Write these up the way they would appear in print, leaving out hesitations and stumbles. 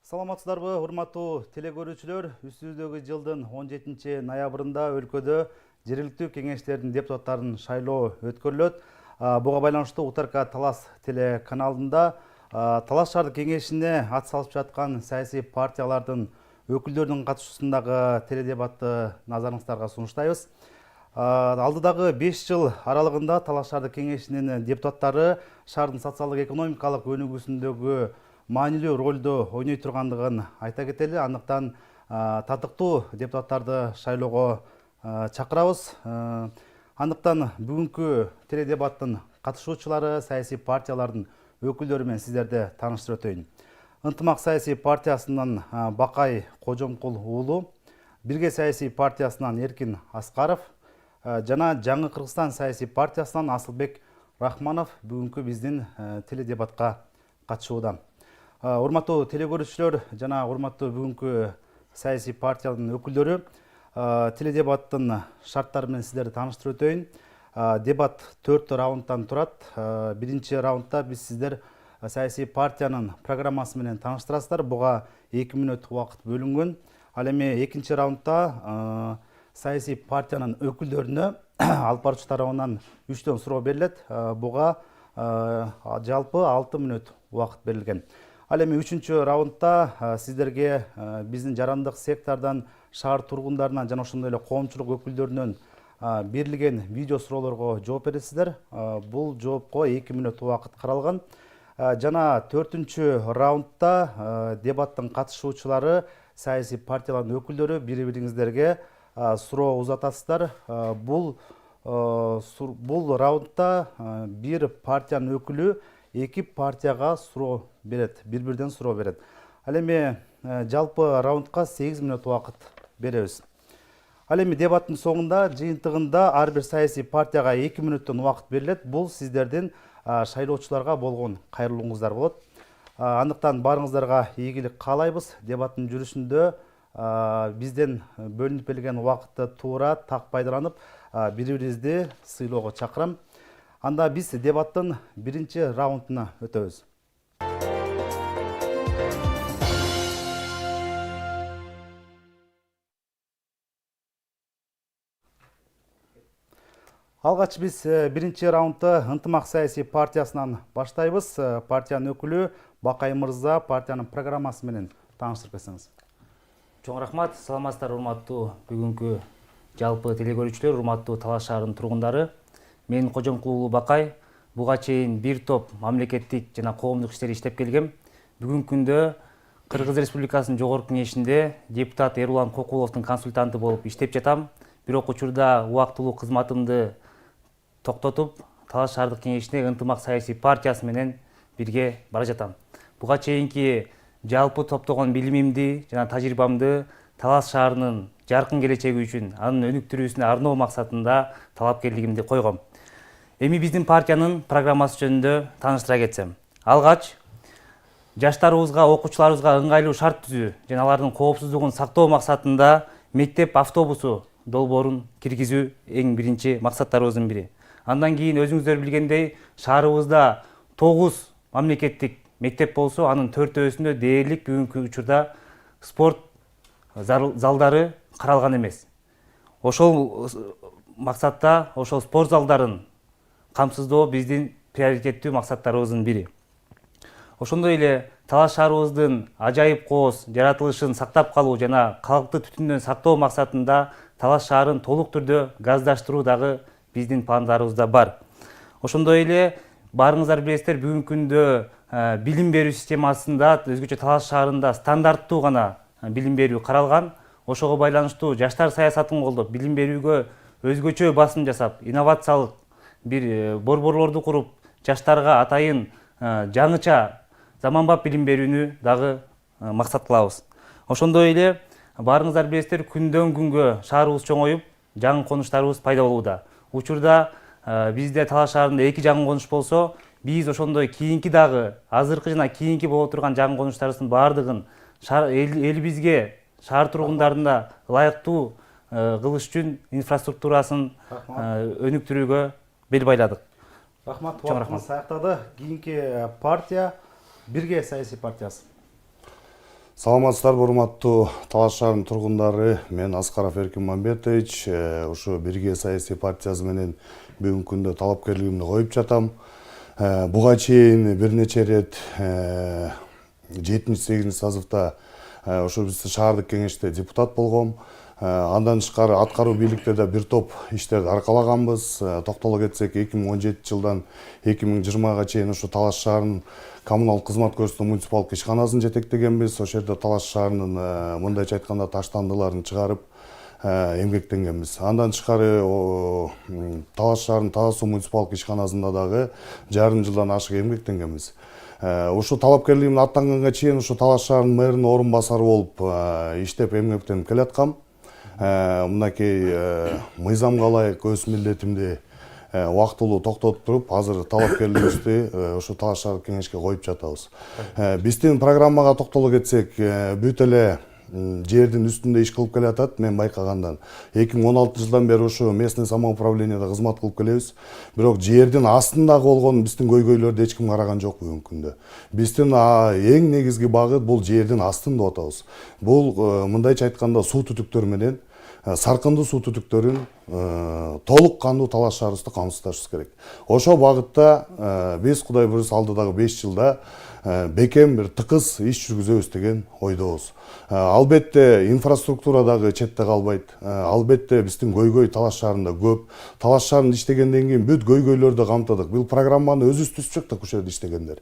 Саламатсыздарбы, урматтуу телекөрүүчүлөр. Үстүбүздөгү жылдын 17 ноябрында өлкөдө жергиликтүү кеңештердин депутаттарын шайлоо өткөрүлөт. Буга байланыштуу УТРК Талас телеканалында Талас шаардык кеңешине ат салып жаткан саясий партиялардын өкүлдөрүнүн катышуусундагы теледебатты назарыңыздарга сунуштайбыз. Алдыдагы 5 жыл аралыгында Талас шаардык кеңешинин депутаттары шаардын социалдык экономикалык өнүгүүсүндөгү маанилүү ролду ойной тургандыгын айта кетели. Андыктан татыктуу депутаттарды шайлоого чакырабыз. Андыктан бүгүнкү теледебаттын катышуучулары саясий партиялардын өкүлдөрү менен сиздерди тааныштырып өтөйүн. Ынтымак саясий партиясынан Бакай Кожомкул уулу, Бирге саясий партиясынан Эркин Аскаров жана Жаңы Кыргызстан саясий партиясынан Асылбек Рахманов бүгүнкү биздин теледебатка катышууда. Урматтуу телекөрүүчүлөр жана урматтуу бүгүнкү саясий партиянын өкүлдөрү, теледебаттын шарттары менен сиздерди тааныштырып өтөйүн. Дебат 4 раундтан турат. Биринчи раундда биз сиздер саясий партиянын программасы менен тааныштырасыздар. Буга 2 мүнөт убакыт бөлүнгөн. Ал эми экинчи раундда саясий партиянын өкүлдөрүнө алып баруучу тарабынан 3төн суроо берилет. Буга жалпы 6 мүнөт убакыт берилген. Ал эми 3-чү раундда сиздерге биздин жарандык сектордон, шаар тургундарынан жана ошондой эле коомчулук өкүлдөрүнөн берилген видео суроолорго жооп бересиздер. Бул жоопко 2 мүнөт убакыт каралган. Жана 4-чү раундда дебаттын катышуучулары саясий партиялардын өкүлдөрү бири-бириңиздерге суроо узатасыздар. Бул раундда бир партиянын өкүлү 2 партияга суроо берет, бир-бирден суроо берет. Ал эми жалпы раундка 8 мүнөт убакыт беребиз. Ал эми дебаттын соңунда жыйынтыгында ар бир саясий партияга 2 мүнөттөн убакыт берилет. Бул сиздердин шайлоочуларга болгон кайрылууңуздар болот. Андыктан баарыңыздарга ийгилик каалайбыз. Дебаттын жүрүшүндө бизден бөлүнүп берилген убакытты туура так пайдаланып, бири-бирибизди сыйлоого чакырам. Анда биз дебаттын биринчи раундуна өтөбүз. Алгач биз биринчи раундты Ынтымак саясий партиясынан баштайбыз. Партиянын өкүлү Бакай мырза партиянын программасы менен тааныштырып кетсеңиз. Чоң рахмат, саламатсыздар урматтуу бүгүнкү жалпы телекөрүүчүлөр, урматтуу Талас шаарынын тургундары. Мен Кожомкул уулу Бакай. Буга чейин бир топ мамлекеттик жана коомдук иштерди иштеп келгем. Бүгүнкү күндө Кыргыз Республикасынын жогорку кеңешинде депутат Эрулан Кокуловдун консультанты болуп иштеп жатам. Бирок учурда убактылуу кызматымды токтотуп, Талас шаардык кеңешине Ынтымак саясий партиясы менен бирге бара жатам. Буга чейинки жалпы топтогон билимимди жана тажрыйбамды Талас шаарынын жаркын келечеги үчүн, анын өнүктүрүүсүнө арноо максатында талапкерлигимди койгом. Эми биздин партиянын программасы жөнүндө тааныштыра кетсем. Алгач, жаштарыбызга, окуучуларыбызга ыңгайлуу шарт түзүү жана алардын коопсуздугун сактоо максатында мектеп автобусу долбоорун киргизүү эң биринчи максаттарыбыздын бири. Андан кийин өзүңүздөр билгендей, шаарыбызда 9 мамлекеттик мектеп болсо, анын 4-өсүндө дээрлик бүгүнкү учурда спорт залдары каралган эмес. Ошол максатта ошол спорт залдарын камсыздоо биздин приоритеттүү максаттарыбыздын бири. Ошондой эле Талас шаарыбыздын ажайып кооз жаратылышын сактап калуу жана калкты түтүндөн сактоо максатында Талас шаарын толук түрдө газдаштыруу дагы биздин пландарыбызда бар. Ошондой эле баарыңыздар билесиздер, бүгүнкү күндө билим берүү системасында өзгөчө Талас шаарында стандарттуу гана билим берүү каралган. Ошого байланыштуу жаштар саясатын колдоп, билим берүүгө өзгөчө басым жасап, инновациялык бир борборлорду куруп, жаштарга атайын жаңыча заманбап билим берүүнү дагы максат кылабыз. Ошондой эле баарыңыздар билесиздер, күндөн күнгө шаарыбыз чоңоюп, жаңы конуштарыбыз пайда болууда. Учурда бизде Талас шаарында 2 жаңы конуш болсо, биз ошондой кийинки дагы азыркы жана кийинки боло турган жаңы конуштарыбыздын баардыгын элибизге, шаар тургундарына ылайыктуу кылыш үчүн инфраструктурасын өнүктүрүүгө бел байладык. Рахмат, убактыңыз аяктады. Кийинки партия Бирге саясий партиясы. Саламатсыздарбы, урматтуу Талаш шаарынын тургундары. Мен Аскаров Эркин Мамбетович, ушу Бирге саясий партиясы менен бүгүнкү күндө талапкерлигимди коюп жатам. Буга чейин бир нече ирет 7-8 сазывда ушу биздин шаардык кеңеште депутат болгом. Андан тышкары аткаруу бийликтерде бир топ иштерди аркалаганбыз. Токтоло кетсек, 2017 жылдан 2020 чейин ушу Талаш шаарынын коммуналдык кызмат көрсөтүү муниципалдык ишканасын жетектегенбиз. Ошол жерде Талаш шаарынын мындайча айтканда таштандыларын чыгарып эмгектенгенбиз. Андан тышкары Талаш шаарынын Таза суу муниципалдык ишканасында дагы жарым жылдан ашык эмгектенгенбиз. Ушу талапкерлигимди аттанганга чейин ушу Талаш шаарынын мэринин орун басары болуп иштеп эмгектенип келаткам. Мынакей мыйзамга ылайык өз милдетимди убактылуу токтотуп туруп, азыр талапкерлигибизди ушу Талаш шаардык кеңешке коюп жатабыз. Биздин программага токтоло кетсек, бүт эле жердин үстүндө иш кылып келатат. Мен байкагандан 2016 жылдан бери ушу местный самоуправленияда кызмат кылып келебиз. Бирок жердин астындагы болгон биздин көйгөйлөрдү эч ким караган жок бүгүнкү күндө. Биздин эң негизги багыт бул жердин астында атабыз. Бул мындайча айтканда суу түтүктөр менен саркындуу суу түтүктөрүн толук кандуу Талаш шаарыбызды камсыздашыбыз керек. Ошол багытта биз Кудай буюрса алдыдагы 5 жылда бекем бир тыкыз иш жүргүзөбүз деген ойдобуз. Албетте инфраструктура дагы четте калбайт. Албетте биздин көйгөй Талаш шаарында көп. Талаш шаарында иштегенден кийин бүт көйгөйлөрдү камтыдык. Бул программаны өзүбүз түзчүк да ушул жерде иштегендер.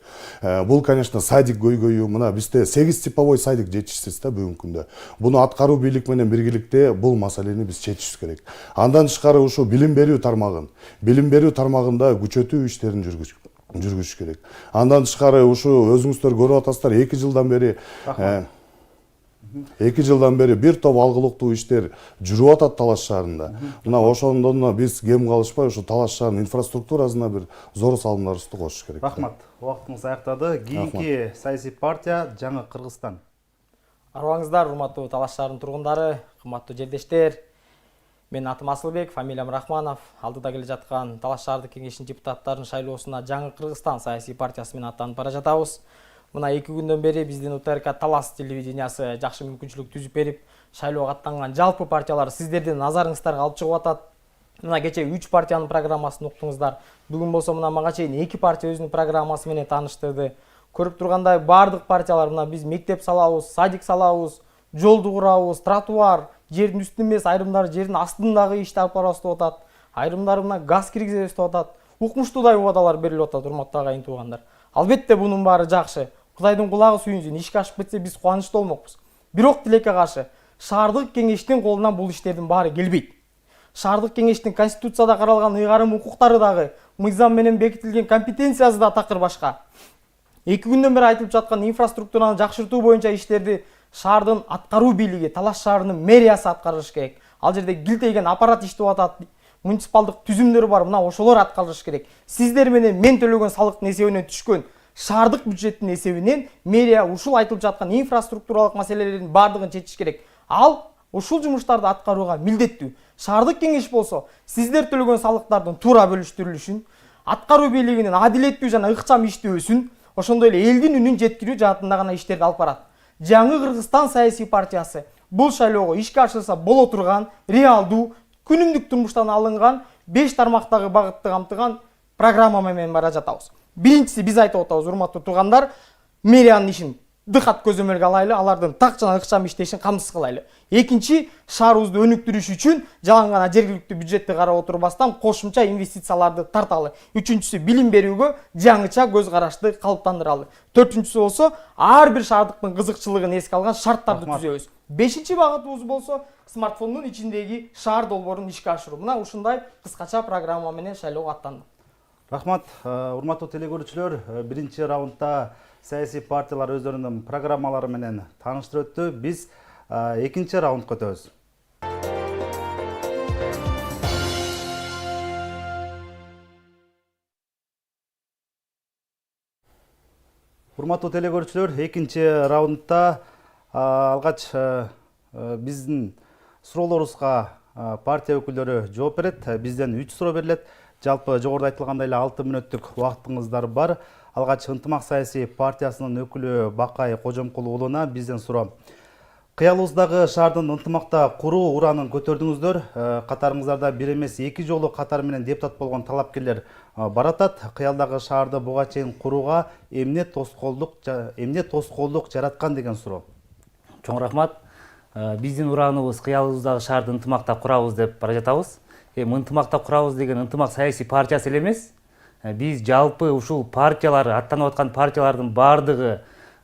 Бул, конечно, садик көйгөйү. Мына бизде 8 типовой садик жетишсиз да бүгүнкү күндө. Буну аткаруу бийлик менен биргеликте бул маселени биз чечишибиз керек. Андан тышкары ушу билим берүү тармагында күчөтүү иштерин жүргүзүш керек. Андан тышкары ушу өзүңүздөр көрүп атасыздар, 2 жылдан бери бир топ алгылыктуу иштер жүрүп атат Талаш шаарында. Мына ошондон биз кем калышпай ушу Талаш шаарынын инфраструктурасына бир зор салымдарыбызды кошуш керек. Рахмат. Убактыңыз аяктады. Кийинки саясий партия Жаңы Кыргызстан. Арбаңыздар, урматтуу Талаш шаарынын тургундары, кымбаттуу жердештер. Мен атым Асылбек, фамилиям Рахманов. Алдыда келе жаткан Талаш шаардык кеңешинин депутаттарынын шайлоосуна Жаңы Кыргызстан саясий партиясы менен аттанып бара жатабыз. Мына 2 күндөн бери биздин УТРК Талас телевидениясы жакшы мүмкүнчүлүк түзүп берип, шайлоого аттанган жалпы партиялар сиздердин назарыңыздарга алып чыгып атат. Мына кече 3 партиянын программасын уктуңуздар. Бүгүн болсо мына мага чейин 2 партия өзүнүн программасы менен тааныштырды. Көрүп тургандай бардык партиялар мына биз мектеп салабыз, садик салабыз, жолду курабыз, тротуар, жердин үстүндө эмес, айрымдары жердин астындагы ишти алып барабыз деп атат. Айрымдары мына газ киргизебиз деп атат. Укмуштуудай убадалар берилип атат, урматтуу агайын туугандар. Албетте бунун баары жакшы. Кудайдын кулагы сүйүнсүн, ишке ашып кетсе биз кубанычтуу болмокпуз. Бирок тилекке каршы шаардык кеңештин колунан бул иштердин баары келбейт. Шаардык кеңештин конституцияда каралган ыйгарым укуктары дагы, мыйзам менен бекитилген компетенциясы да такыр башка. 2 күндөн бери айтылып жаткан инфраструктураны жакшыртуу боюнча иштерди шаардын аткаруу бийлиги, Талаш шаарынын мэриясы аткарыш керек. Ал жерде килтейген аппарат иштеп атат, муниципалдык түзүмдөр бар, мына ошолор аткарылыш керек. Сиздер менен мен төлөгөн салыктын эсебинен түшкөн шаардык бюджеттин эсебинен мэрия ушул айтылып жаткан инфраструктуралык маселелердин бардыгын чечиш керек. Ал ушул жумуштарды аткарууга милдеттүү. Шаардык кеңеш болсо, сиздер төлөгөн салыктардын туура бөлүштүрүлүшүн, аткаруу бийлигинин адилеттүү жана ыкчам иштөөсүн, ошондой эле элдин үнүн жеткирүү жаатында гана иштерди алып барат. Жаңы Кыргызстан саясий партиясы бул шайлоого ишке ашырса боло турган, реалдуу, күнүмдүк турмуштан алынган 5 тармактагы багытты камтыган программа менен бара жатабыз. Биринчиси биз айтып атабыз, урматтуу туугандар, мэриянын ишин дыкат көзөмөлгө алайлы, алардын так жана ыкчам иштешин камсыз кылайлы. Экинчи, шаарыбызды өнүктүрүш үчүн жалаң гана жергиликтүү бюджетти карап отурбастан кошумча инвестицияларды тарталы. Үчүнчүсү, билим берүүгө жаңыча көз карашты калыптандыралы. Төртүнчүсү болсо, ар бир шаардыктын кызыкчылыгын эске алган шарттарды түзөбүз. Бешинчи багытыбыз болсо, смартфондун ичиндеги шаар долбоорун ишке ашыруу. Мына ушундай кыскача программа менен шайлоого аттандык. Рахмат. Урматтуу телекөрүүчүлөр, биринчи раундда саясий партиялар өздөрүнүн программалары менен тааныштырып өттү. Биз экинчи раундга өтөбүз. Урматтуу телекөрүүчүлөр, экинчи раундда алгач биздин суроолорубузга партия өкүлдөрү жооп берет. Бизден 3 суроо берилет. Жалпы жогоруда айтылгандай эле 6 мүнөттүк убактыңыздар бар. алгач ынтымак саясий партиясынын өкүлү Бакай Кожомкул уулуна бизден суроо. Кыялыбыздагы шаардын ынтымакта куруу ураанын көтөрдүңүздөр. Катарыңыздарда бир эмес 2 жолу катар менен депутат болгон талапкерлер баратат. Кыялдагы шаарды буга чейин курууга эмне тоскоолдук жараткан деген суроо. Чоң рахмат. Биздин урааныбыз кыялыбыздагы шаарды ынтымакта курабыз деп бара жатабыз. Ынтымакта курабыз деген ынтымак саясий партиясы эле эмес. Биз жалпы ушул партиялар, аттанып аткан партиялардын баардыгы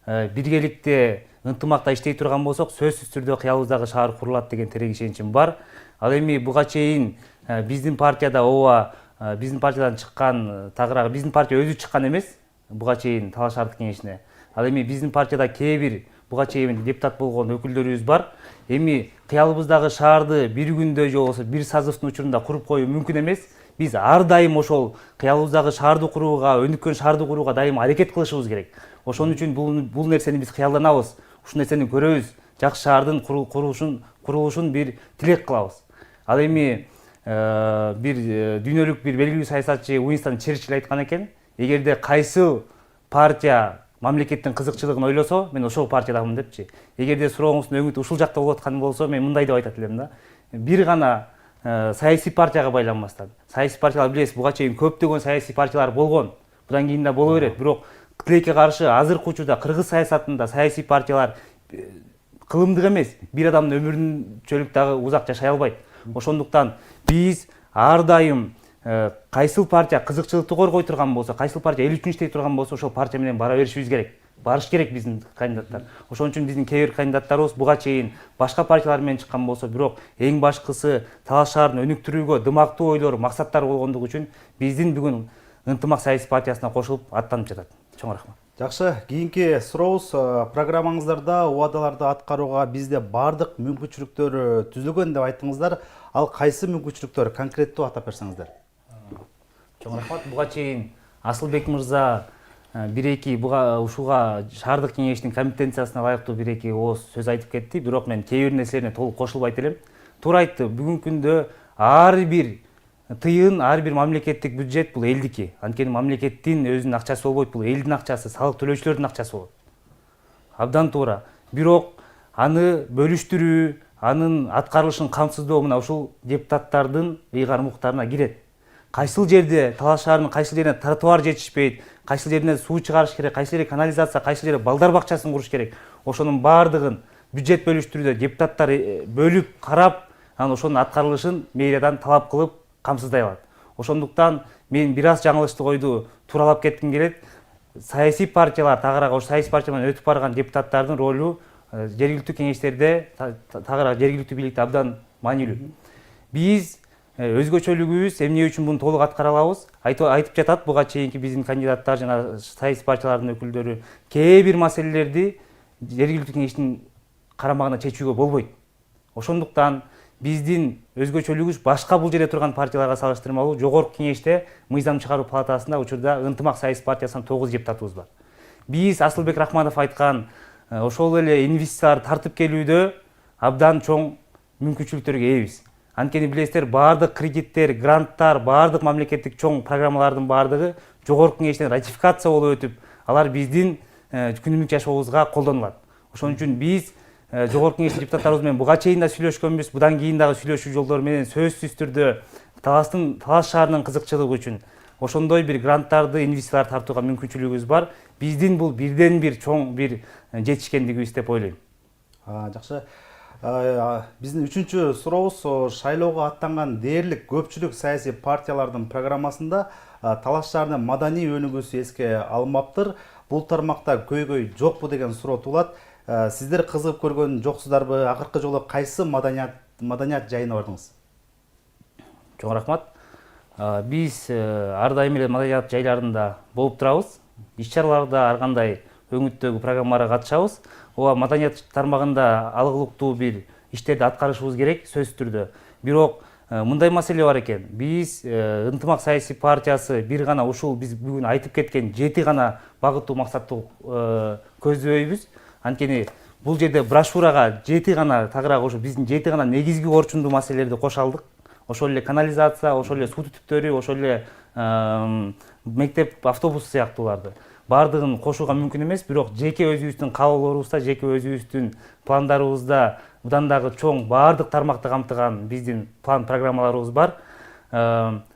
биргеликте ынтымакта иштей турган болсок, сөзсүз түрдө кыялыбыздагы шаар курулат деген терең ишеничим бар. Ал эми буга чейин биздин партияда биздин партиядан чыккан тагыраагы биздин партия өзү чыккан эмес буга чейин Талаш шаардык кеңешине. Ал эми биздин партияда кээ бир буга чейин депутат болгон өкүлдөрүбүз бар. Эми кыялыбыздагы шаарды бир күндө же болбосо бир созывдун учурунда куруп коюу мүмкүн эмес. Биз ар дайым ошол кыялыбыздагы шаарды курууга, өнүккөн шаарды курууга дайым аракет кылышыбыз керек. Ошон үчүн бул нерсени биз кыялданабыз. Ушул нерсени көрөбүз. Жакшы шаардын курулушун бир тилек кылабыз. Ал эми бир дүйнөлүк бир белгилүү саясатчы Уинстон Черчилль айткан экен, эгерде кайсы партия мамлекеттин кызыкчылыгын ойлосо, мен ошол партиядамын депчи. Эгерде сурооңуздун өңүтү ушул жакта болуп аткан болсо, мен мындай деп айтат элем да. Бир гана саясий партияга байланбастан. Саясий партиялар билесиз, буга чейин көптөгөн саясий партиялар болгон. Будан кийин да боло берет. Бирок тилекке каршы азыркы учурда кыргыз саясатында саясий партиялар кылымдык эмес, бир адамдын өмүрүнчөлүк дагы узак жашай албайт. Ошондуктан биз ар дайым кайсыл партия кызыкчылыкты коргой турган болсо, кайсыл партия эл үчүн иштей турган болсо, ошол партия менен бара беришибиз керек. Барыш керек биздин кандидаттар. Ошон үчүн биздин кээ бир кандидаттарыбыз буга чейин башка партиялар менен чыккан болсо, бирок эң башкысы Талаш шаарын өнүктүрүүгө дымактуу ойлор, максаттар болгондугу үчүн биздин бүгүн ынтымак саясий партиясына кошулуп аттанып жатат. Чоң рахмат. Жакшы, кийинки сурообуз программаңыздарда убадаларды аткарууга бизде бардык мүмкүнчүлүктөр түзүлгөн деп айттыңыздар. Ал кайсы мүмкүнчүлүктөр конкреттүү атап берсеңиздер? Чоң рахмат. Буга чейин Асылбек мырза бир-эки ушуга шаардык кеңештин компетенциясына ылайыктуу бир-эки ооз сөз айтып кетти, бирок мен кээ бир нерселерине толук кошулбайт элем. Туура айтты. Бүгүнкү күндө ар бир тыйын, ар бир мамлекеттик бюджет бул элдики. Анткени мамлекеттин өзүнүн акчасы болбойт, бул элдин акчасы, салык төлөөчүлөрдүн акчасы болот. Абдан туура. Бирок аны бөлүштүрүү, анын аткарылышын камсыздоо мына ушул депутаттардын ыйгар муктарына кирет. Кайсыл жерде Талаш шаарынын кайсыл жерине тротуар жетишпейт, кайсыл жерине суу чыгарыш керек, кайсыл жерге канализация, кайсыл жерге балдар бакчасын куруш керек. Ошонун баардыгын бюджет бөлүштүрүүдө депутаттар бөлүп карап, анан ошонун аткарылышын мэриядан талап кылып камсыздай алат. Ошондуктан мен бир аз жаңылыштык ойду тууралап кетким келет. Саясий партиялар, тагыраак ошол саясий партия менен өтүп барган депутаттардын ролу жергиликтүү кеңештерде, тагыраак жергиликтүү бийликте абдан маанилүү. Биз өзгөчөлүгүбүз эмне үчүн муну толук аткара алабыз? Айтып жатат буга чейинки биздин кандидаттар жана саясий партиялардын өкүлдөрү кээ бир маселелерди жергиликтүү кеңештин карамагына чечүүгө болбойт. Ошондуктан биздин өзгөчөлүгүбүз башка бул жерде турган партияларга салыштырмалуу жогорку кеңеште мыйзам чыгаруу палатасында учурда ынтымак саясий партиясынан 9 депутатыбыз бар. Биз Асылбек Рахманов айткан ошол эле инвестициялар тартып келүүдө абдан чоң мүмкүнчүлүктөргө ээбиз. Анткени билесиздер, баардык кредиттер, гранттар, баардык мамлекеттик чоң программалардын баардыгы жогорку кеңештен ратификация болуп өтүп, алар биздин күнүмдүк жашообузга колдонулат. Ошон үчүн биз жогорку кеңештин депутаттарыбыз менен буга чейин да сүйлөшкөнбүз, будан кийин дагы сүйлөшүү жолдору менен сөзсүз түрдө Талаш шаарынын кызыкчылыгы үчүн ошондой бир гранттарды, инвестициялар тартууга мүмкүнчүлүгүбүз бар. Биздин бул бирден бир чоң бир жетишкендигибиз деп ойлойм. Жакшы. Биздин үчүнчү сурообуз шайлоого аттанган дээрлик көпчүлүк саясий партиялардын программасында Талаш шаарынын маданий өнүгүүсү эске алынмаптыр. Бул тармакта көйгөй жокпу деген суроо туулат. Сиздер кызыгып көргөн жоксуздарбы? Акыркы жолу кайсы маданият жайына бардыңыз? Чоң рахмат. Биз ар дайым эле маданият жайларында болуп турабыз. Иш-чараларда ар кандай өңүттөгү программаларга катышабыз. Ооба маданият тармагында алгылыктуу бир иштерди аткарышыбыз керек, сөзсүз түрдө. Бирок мындай маселе бар экен. Биз ынтымак саясий партиясы бир гана ушул биз бүгүн айтып кеткен 7 гана багыттуу максаттуу көздөбөйбүз. Анткени бул жерде брошюрага 7 гана тагыраак ошо биздин 7 гана негизги орчундуу маселелерди кошо алдык. Ошол эле канализация, ошол эле суу түтүктөрү, ошол эле мектеп автобусу сыяктууларды. баардыгын кошууга мүмкүн эмес, бирок жеке өзүбүздүн каалоолорубузда, жеке өзүбүздүн пландарыбызда мындан дагы чоң баардык тармакты камтыган биздин план программаларыбыз бар.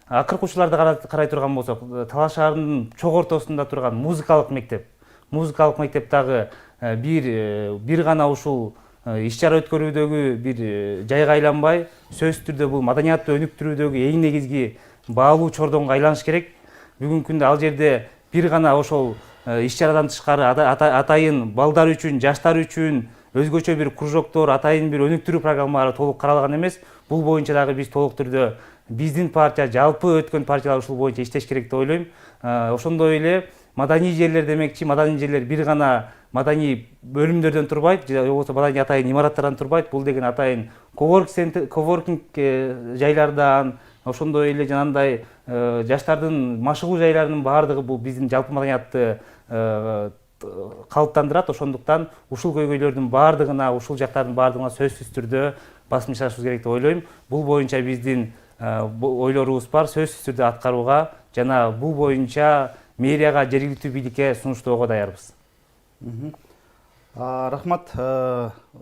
Акыркы учурларда карай турган болсок, Талас шаарынын чок ортосунда турган музыкалык мектеп дагы бир гана ушул иш чара өткөрүүдөгү бир жайга айланбай, сөзсүз түрдө бул маданиятты өнүктүрүүдөгү эң негизги баалуу чордонго айланыш керек. Бүгүнкү күндө ал жерде бир гана ошол иш чарадан тышкары атайын балдар үчүн, жаштар үчүн өзгөчө бир кружоктор, атайын бир өнүктүрүү программалары толук каралган эмес. Бул боюнча дагы биз толук түрдө биздин партия, жалпы өткөн партиялар ушул боюнча иштеш керек деп ойлойм. Ошондой эле маданий жерлер демекчи, маданий жерлер бир гана маданий бөлүмдөрдөн турбайт, же болбосо маданий атайын имараттардан турбайт. Бул деген атайын коворкинг жайлардан, ошондой эле жанагындай жаштардын машыгуу жайларынын баардыгы бул биздин жалпы маданиятты калыптандырат. Ошондуктан ушул көйгөйлөрдүн баардыгына, ушул жактардын баардыгына сөзсүз түрдө басым жасашыбыз керек деп ойлойм. Бул боюнча биздин ойлорубуз бар, сөзсүз түрдө аткарууга жана бул боюнча мэрияга, жергиликтүү бийликке сунуштоого даярбыз. Рахмат.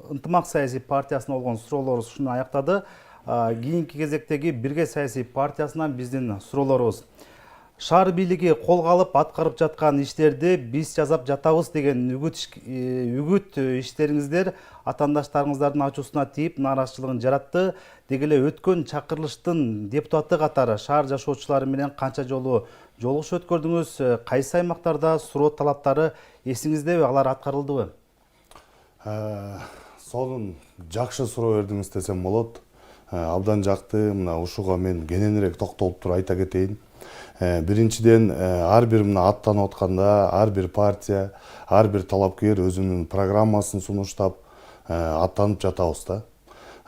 Ынтымак саясий партиясына болгон суроолорубуз ушуну аяктады. Кийинки кезектеги Бирге саясий партиясынан биздин суроолорубуз. Шаар бийлиги колго алып аткарып жаткан иштерди биз жазап жатабыз деген үгүт иштериңиздер атаандаштарыңыздардын ачуусуна тийип, нааразычылыгын жаратты. Деги эле өткөн чакырылыштын депутаты катары шаар жашоочулары менен канча жолу жолугуш өткөрдүңүз? Кайсы аймактарда суроо талаптары эсиңиздеби, алар аткарылдыбы? Сонун жакшы суроо бердиңиз десем болот. Абдан жакты. Мына ушуга мен кененирээк токтолуп туруп айта кетейин. Биринчиден, ар бир мына аттанып атканда ар бир партия, ар бир талапкер өзүнүн программасын сунуштап аттанып жатабыз да.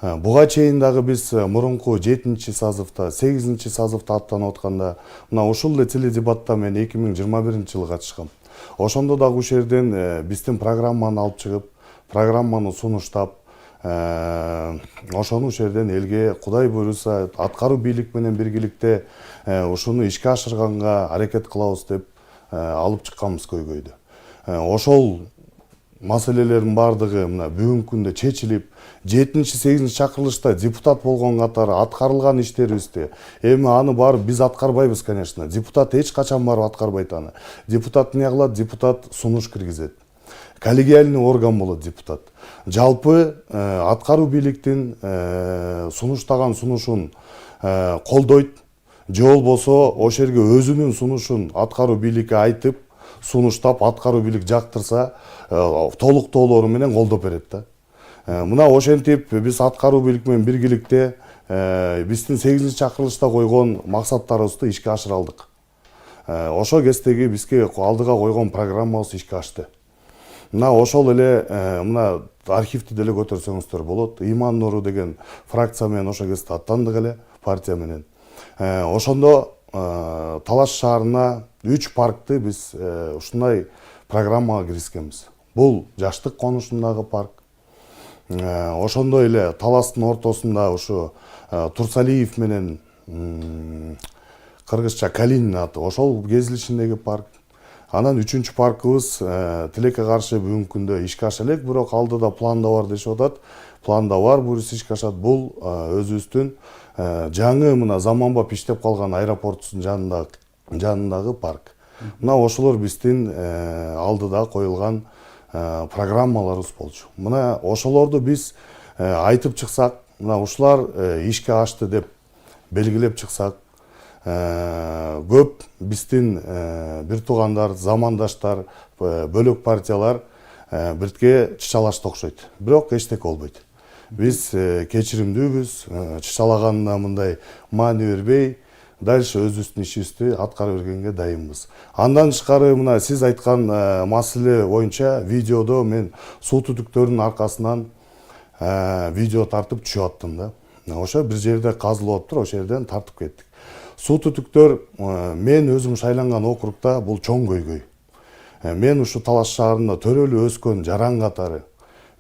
Буга чейин дагы биз мурунку 7-сазывда, 8-сазывда аттанып атканда, мына ушул эле теледебатта мен 2021-жылы катышкам. Ошондо дагы ушул жерден биздин программаны алып чыгып, программаны сунуштап, ошону ушул жерден элге Кудай буйруса аткаруу бийлик менен биргеликте ушуну ишке ашырганга аракет кылабыз деп алып чыкканбыз көйгөйдү. Ошол маселелердин баардыгы мына бүгүнкү күндө чечилип, 7-8 чакырылышта депутат болгон катары аткарылган иштерибизди эми аны барып биз аткарбайбыз, конечно. Депутат эч качан барып аткарбайт аны. Депутат эмне кылат? Депутат сунуш киргизет. Коллегиальный орган болот депутат. Жалпы аткаруу бийликтин сунуштаган сунушун колдойт, же болбосо ошол жерге өзүнүн сунушун аткаруу бийликке айтып, сунуштап, аткаруу бийлик жактырса, толуктоолору менен колдоп берет да. Мына ошентип биз аткаруу бийлик менен биргеликте биздин 8-чакырылышта койгон максаттарыбызды ишке ашыра алдык. Ошол кездеги бизге алдыга койгон программабыз ишке ашты. Мына ошол эле мына архивди деле көтөрсөңүздөр болот. Иман Нуру деген фракция менен ошол кезде аттандык эле партия менен. Ошондо Талас шаарына 3 паркты биз ушундай программага киргизгенбиз. Бул жаштык конушундагы парк. Ошондой эле Таластын ортосунда ушу Турсалиев менен кыргызча Калинин аты, ошол кезилишиндеги парк. Анан 3-чү паркыбыз тилекке каршы бүгүнкү күндө ишке аша элек, бирок алдыда планда бар дешип атат. Планда бар, буюрса ишке ашат. Бул өзүбүздүн жаңы мына заманбап иштеп калган аэропорттун жанындагы парк. Мына ошолор биздин алдыда коюлган программаларыбыз болчу. Мына ошолорду биз айтып чыксак, мына ушулар ишке ашты деп белгилеп чыксак, көп биздин бир туугандар, замандаштар, бөлөк партиялар биртке чычалашты окшойт. Бирок эчтеке болбойт. Биз кечиримдүүбүз, чычалаганда мындай маани бербей, дальше өзүбүздүн ишибизди аткара бергенге дайынбыз. Андан тышкары мына сиз айткан маселе боюнча видеодо мен суу түтүктөрүнүн аркасынан видео тартып түшүп аттым да. Ошо бир жерде казылып атыптыр, ошол жерден тартып кеттик. Суу түтүктөр мен өзүм шайланган округда бул чоң көйгөй. Мен ушу Талас шаарында төрөлүп өскөн жаран катары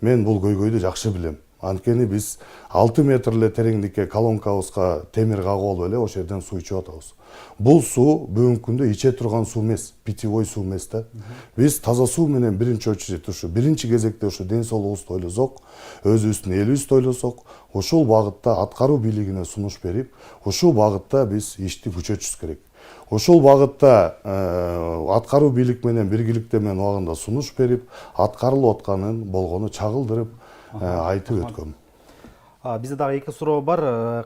мен бул көйгөйдү жакшы билем. Анткени биз 6 метр эле тереңдикке колонкабызга темир кагып алып эле ошол жерден суу ичип атабыз. Бул суу бүгүнкү күндө иче турган суу эмес, питьевой суу эмес да. Биз таза суу менен биринчи очередь ушу биринчи кезекте ушу ден соолугубузду ойлосок, өзүбүздүн элибизди ойлосок, ушул багытта аткаруу бийлигине сунуш берип, ушул багытта биз ишти күчөтүшүбүз керек. Ушул багытта аткаруу бийлик менен биргиликте мен убагында сунуш берип, аткарылып атканын болгону чагылдырып айтып өткөм. Бизде дагы эки суроо бар.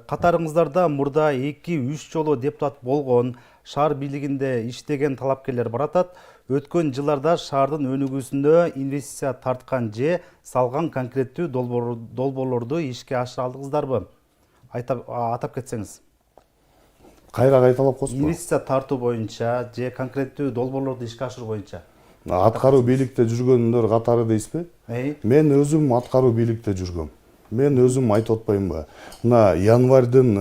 Катарыңыздарда мурда 2-3 жолу депутат болгон, шаар бийлигинде иштеген талапкерлер баратат. Өткөн жылдарда шаардын өнүгүүсүнө инвестиция тарткан же салган конкреттүү долбоорлорду ишке ашыра алдыңыздарбы? Атап кетсеңиз. Кайра кайталап койсузбу? Инвестиция тартуу боюнча же конкреттүү долбоорлорду ишке ашыруу боюнча. Аткаруу бийликте жүргөндөр катары дейсизби? Мен өзүм аткаруу бийликте жүргөм. Мен өзүм айтып атпаймынбы? Мына январьдын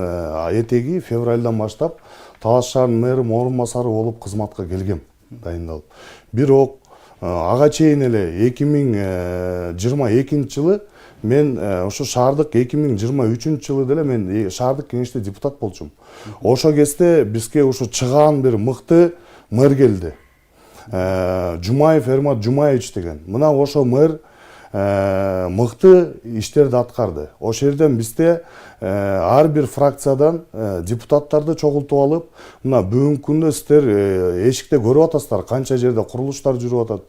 этеги, февралдан баштап Талас шаарынын мэринин орун басары болуп кызматка келгем, дайындалып. Бирок ага чейин эле 2022 жылы мен ошо шаардык 2023 жылы деле мен шаардык кеңеште депутат болчумун. Ошо кезде бизге ушу чыгаан бир мыкты мэр келди. Жумаев Эрмат Жумаевич деген. Мына ошо мэр мыкты иштерди аткарды. Ошол жерден бизде ар бир фракциядан депутаттарды чогултуп алып, мына бүгүнкү күндө сиздер эшикте көрүп атасыздар, канча жерде курулуштар жүрүп атат,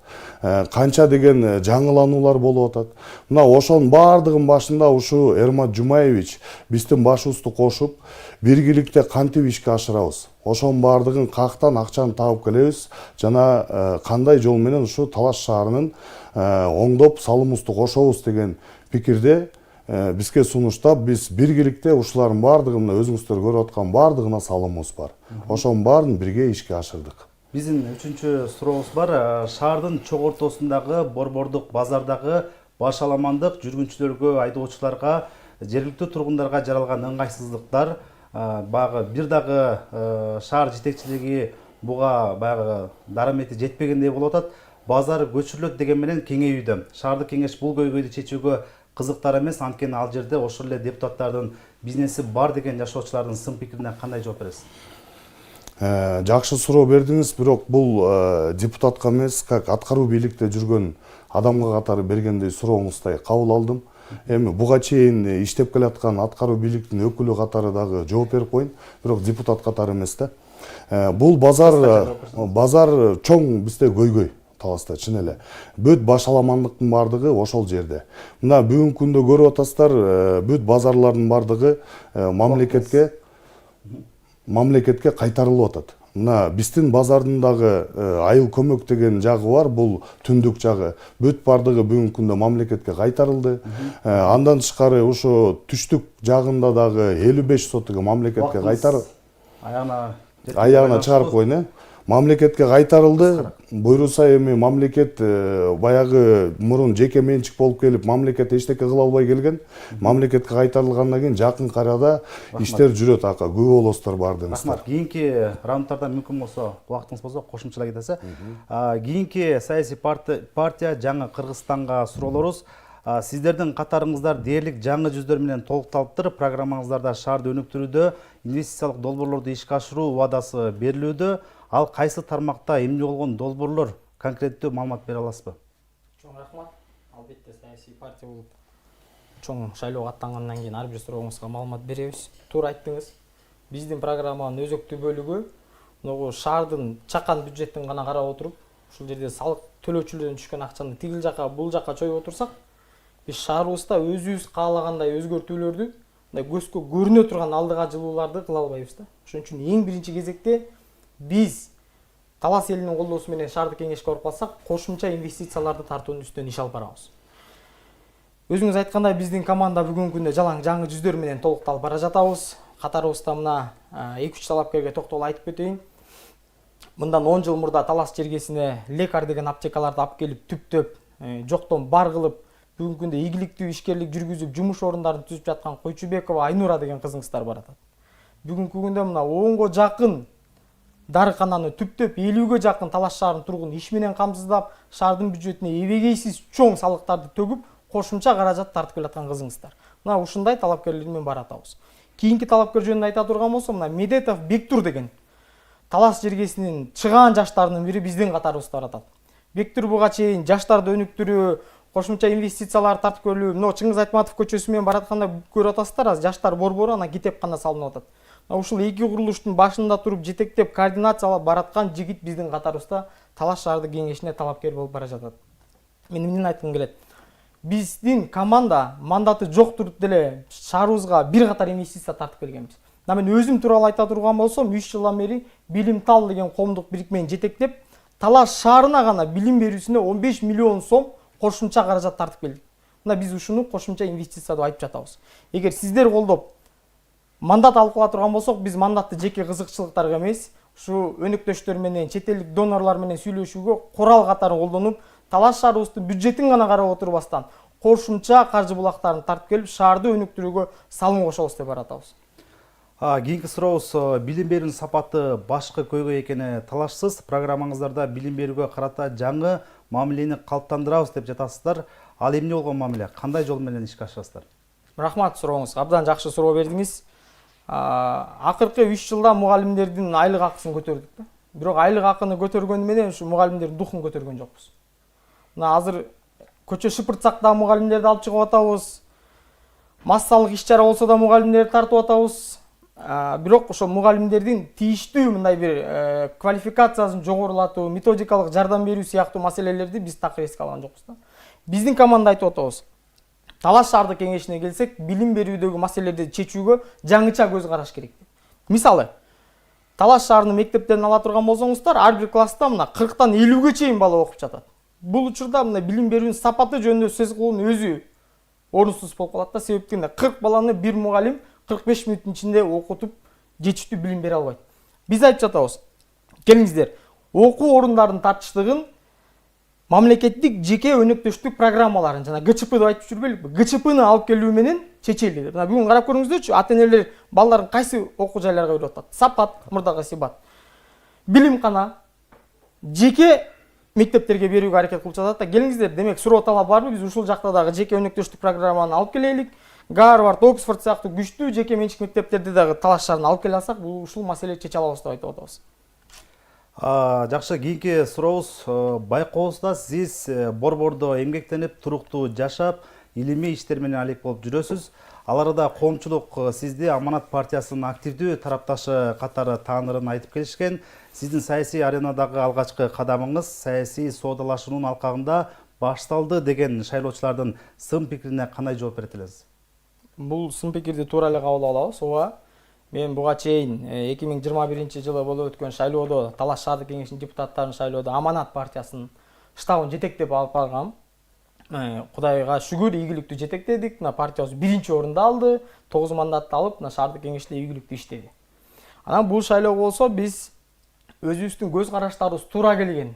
канча деген жаңылануулар болуп атат. Мына ошонун баардыгынын башында ушу Эрмат Жумаевич биздин башыбызды кошуп, биргиликте кантип ишке ашырабыз. Ошонун баардыгын каяктан акчаны таап келебиз, жана кандай жол менен ушу Талас шаарынын оңдоп салуумузду кошобуз деген пикирде бизге сунуштап, биз биргиликте ушулардын баардыгын өзүңүздөр көрүп аткан баардыгына салымыбыз бар. Ошонун баарын бирге ишке ашырдык. Биздин үчүнчү сурообуз бар. Шаардын чок ортосундагы борбордук базардагы башаламандык жүргүнчүлөргө, айдоочуларга, жергиликтүү тургундарга жаралган ыңгайсыздыктар, баягы бир дагы шаар жетекчилиги буга баягы дарамети жетпегендей болуп атат. Базар көчүрүлөт деген менен кеңейүүдө. Шаардык кеңеш бул көйгөйдү чечүүгө кызыктар эмес, анткени ал жерде ошол эле депутаттардын бизнеси бар деген жашоочулардын сын пикирине кандай жооп бересиз? Жакшы суроо бердиңиз, бирок бул депутатка эмес, как аткаруу бийликте жүргөн адамга катары бергендей сурооңуздай кабыл алдым. Эми буга чейин иштеп келаткан аткаруу бийликтин өкүлү катары дагы жооп берип коеюн, бирок депутат катары эмес да. Бул базар чоң бизде көйгөй. Таласта чын эле. Бүт башаламандыктын бардыгы ошол жерде. Мына бүгүнкү күндө көрүп атасыздар, бүт базарлардын бардыгы мамлекетке кайтарылып атат. Мына биздин базардын дагы айыл көмөк деген жагы бар, бул түндүк жагы. Бүт бардыгы бүгүнкү күндө мамлекетке кайтарылды. Андан тышкары ушу түштүк жагында дагы 55 сотугу мамлекетке кайтарып, аягына чыгарып коюн. Мамлекетке кайтарылды. Буйруса эми мамлекет баягы мурун жеке менчик болуп келип, мамлекет эчтеке кыла албай келген. Мамлекетке кайтарылгандан кийин жакын арада иштер жүрөт, ака. Күбө болосуздар бардыгыңыздар. Рахмат. Кийинки раундтардан мүмкүн болсо, убактыңыз болсо кошумчалай кетесе. Кийинки саясий партия жаңы Кыргызстанга суроолорубуз. Сиздердин катарыңыздар дээрлик жаңы жүздөр менен толукталыптыр. Программаңыздарда шаарды өнүктүрүүдө, инвестициялык долбоорлорду ишке ашыруу убадасы берилүүдө. Ал кайсы тармакта эмне болгон долбоорлор, конкреттүү маалымат бере аласызбы? Чоң рахмат. Албетте саясий партия болуп чоң шайлоого аттангандан кийин ар бир сурооңузга маалымат беребиз. Туура айттыңыз. Биздин программанын өзөктүү бөлүгү могу шаардын чакан бюджеттин гана карап отуруп, ушул жерде салык төлөөчүлөрдөн түшкөн акчаны тигил жака, бул жака чоюп отурсак, биз шаарыбызда өзүбүз каалагандай өзгөртүүлөрдү, мындай көзгө көрүнө турган алдыга жылууларды кыла албайбыз да. Ошон үчүн эң биринчи кезекте биз Талас элинин колдоосу менен шаардык кеңешке барып калсак, кошумча инвестицияларды тартуунун үстүнөн иш алып барабыз. Өзүңүз айткандай, биздин команда бүгүнкү күндө жаңы жүздөр менен толукталып бара жатабыз. Катарыбызда мына 2-3 талапкерге токтолуп айтып кетейин. Мындан 10 жыл мурда Талас жергесине лекар деген аптекаларды алып келип түптөп, жоктон бар кылып, бүгүнкү күндө ийгиликтүү ишкерлик жүргүзүп, жумуш орундарын түзүп жаткан Койчубекова Айнура деген кызыңыздар бар атат. Бүгүнкү күндө мына 10го жакын дарыкананы түптөп, 50ге жакын Талас шаарынын тургунун иш менен камсыздап, шаардын бюджетине эбегейсиз чоң салыктарды төгүп, кошумча каражат тартып келаткан кызыңыздар. Мына ушундай талапкерлер менен баратабыз. Кийинки талапкер жөнүндө айта турган болсом, мына Медетов Бектур деген талас жергесинин чыгаан жаштарынын бири биздин катарыбызда баратат. Бектур буга чейин жаштарды өнүктүрүү, кошумча инвестициялар тартып көрүлүү, мына Чыңгыз Айтматов көчөсү менен баратканда көрүп атасыздар, аз жаштар борбору анан китепкана салынып атат. Ушул эки курулуштун башында туруп жетектеп координациялап бараткан жигит биздин катарыбызда Талас шаардык кеңешине талапкер болуп бара жатат. Мен эмнени айткым келет? Биздин команда мандаты жок туруп деле шаарыбызга бир катар инвестиция тартып келгенбиз. Мен өзүм тууралуу айта турган болсом, 3 жылдан бери Билимтал деген коомдук бирикмени жетектеп, Талас шаарына гана билим берүүсүнө 15 миллион сом кошумча каражат тартып келдик. Мына биз ушуну кошумча инвестиция деп айтып жатабыз. Эгер сиздер колдоп мандат алып кала турган болсок, биз мандатты жеке кызыкчылыктарга эмес, ушу өнөктөштөр менен, чет элдик донорлор менен сүйлөшүүгө курал катары колдонуп, Талас шаарыбыздын бюджетин гана карап отурбастан, кошумча каржы булактарын тартып келип, шаарды өнүктүрүүгө салым кошобуз деп баратабыз. Кийинки сурообуз, билим берүүнүн сапаты башкы көйгөй экени талашсыз. Программаңыздарда билим берүүгө карата жаңы мамилени калыптандырабыз деп жатасыздар. Ал эмне болгон мамиле? Кандай жол менен ишке ашасыздар? Рахмат сурооңузга. Абдан жакшы суроо бердиңиз. Акыркы 3 жылда мугалимдердин айлык акысын көтөрдүк. Бирок айлык акыны көтөргөнү менен ушу мугалимдердин духун көтөргөн жокпуз. Мына азыр көчө шыпыртсак да мугалимдерди алып чыгып атабыз. Массалык иш-чара болсо да мугалимдерди тартып атабыз. Бирок ошо мугалимдердин тийиштүү мындай бир квалификациясын жогорулатуу, методикалык жардам берүү сыяктуу маселелерди биз такыр эске алган жокпуз да. Биздин команда айтып атабыз. Талас шаардык кеңешине келсек, билим берүүдөгү маселелерди чечүүгө жаңыча көз караш керек. Мисалы, Талас шаарынын мектептерин ала турган болсоңуздар, ар бир класста мына 40тан 50ге чейин бала окуп жатат. Бул учурда мына билим берүүнүн сапаты жөнүндө сөз кылуунун өзү орунсуз болуп калат да, себептен 40 баланы бир мугалим 45 мүнөттүн ичинде окутуп, жетиштүү билим бере албайт. Биз айтып жатабыз. Келиңиздер, окуу орундарынын тартыштыгын мамлекеттик жеке өнөктөштүк программаларын, жана ГЧП деп айтып жүрбөйлүкпү? ГЧПны алып келүү менен чечели. Мына бүгүн карап көрүңүздөрчү, ата-энелер балдарын кайсы окуу жайларга берип атат? Сапат, мурдагы сипат. Билимкана, жеке мектептерге берүүгө аракет кылып жатат да. Келиңиздер, демек суроо талап барбы? Биз ушул жакта дагы жеке өнөктөштүк программаны алып келелик. Гарвард, Оксфорд сыяктуу күчтүү жеке менчик мектептерди дагы Талас шаарына алып келе алсак, бул ушул маселени чече алабыз деп айтып атабыз. Жакшы, кийинки сурообуз, байкообузда сиз борбордо эмгектенип, туруктуу жашап, илимий иштер менен алек болуп жүрөсүз. Ал арада коомчулук сизди Аманат партиясынын активдүү тарапташы катары таанырын айтып келишкен. Сиздин саясий аренадагы алгачкы кадамыңыз саясий соодалашуунун алкагында башталды деген шайлоочулардын сын пикирине кандай жооп берет элесиз? Бул сын пикирди туура эле кабыл алабыз. Ооба. Мен буга чейин 2021-жылы болуп өткөн шайлоодо, Талас шаардык кеңешинин депутаттарын шайлоодо Аманат партиясынын штабын жетектеп алып баргам. Кудайга шүгүр, ийгиликтүү жетектедик. Мына партиябыз 1-орунду алды, 9 мандатты алып, мына шаардык кеңеште ийгиликтүү иштеди. Анан бул шайлоо болсо биз өзүбүздүн көз караштарыбыз туура келген,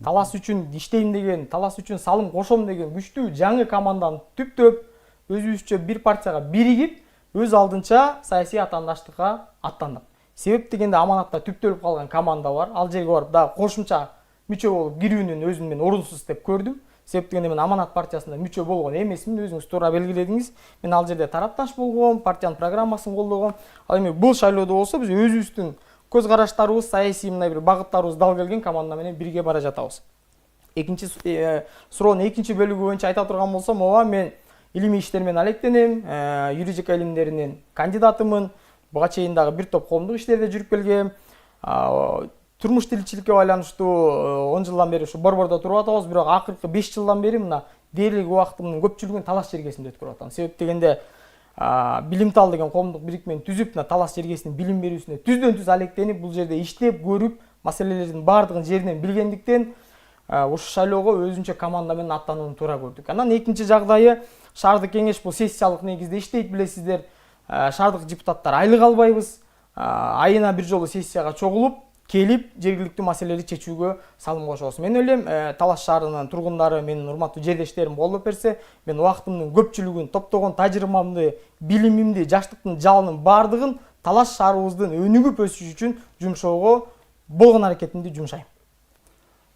Талас үчүн иштейм деген, Талас үчүн салым кошом деген күчтүү жаңы команданы түптөп, өзүбүзчө бир партияга биригип, өз алдынча саясий атаандаштыкка аттандык. Себеп дегенде Аманатта түптөлүп калган команда бар. Ал жерге барып дагы кошумча мүчө болуп кирүүнүн өзүн мен орунсуз деп көрдүм. Себеп дегенде мен Аманат партиясында мүчө болгон эмесмин, өзүңүз туура белгиледиңиз. Мен ал жерде тарапташ болгом, партиянын программасын колдогом. Ал эми бул шайлоодо болсо биз өзүбүздүн көз караштарыбыз, саясий мындай бир багыттарыбыз дал келген команда менен бирге бара жатабыз. Экинчи суроонун экинчи бөлүгү боюнча айта турган болсом, ооба, мен илимий иштер менен алектенем, юридика илимдеринин кандидатымын. Буга чейин дагы бир топ коомдук иштерде жүрүп келгем. Турмуш тиричиликке байланыштуу 10 жылдан бери ушу борбордо туруп атабыз, бирок акыркы 5 жылдан бери мына дээрлик убактымдын көпчүлүгүн Талас жергесинде өткөрүп атам. Себеп дегенде Билимтал деген коомдук бирикмени түзүп, мына Талас жергесинин билим берүүсүнө түздөн түз алектенип, бул жерде иштеп, көрүп, маселелердин баардыгын жеринен билгендиктен ушу шайлоого өзүнчө команда менен аттанууну туура көрдүк. Анан экинчи жагдайы, шаардык кеңеш бул сессиялык негизде иштейт, билесиздер. Шаардык депутаттар айлык албайбыз. Айына бир жолу сессияга чогулуп, келип, жергиликтүү маселелерди чечүүгө салым кошобуз. Мен ойлойм, Талас шаарынын тургундары, менин урматтуу жердештерим колдоп берсе, мен убактымдын көпчүлүгүн, топтогон тажрыйбамды, билимимди, жаштыктын жалынын баардыгын Талас шаарыбыздын өнүгүп өсүшү үчүн жумшоого болгон аракетимди жумшайм.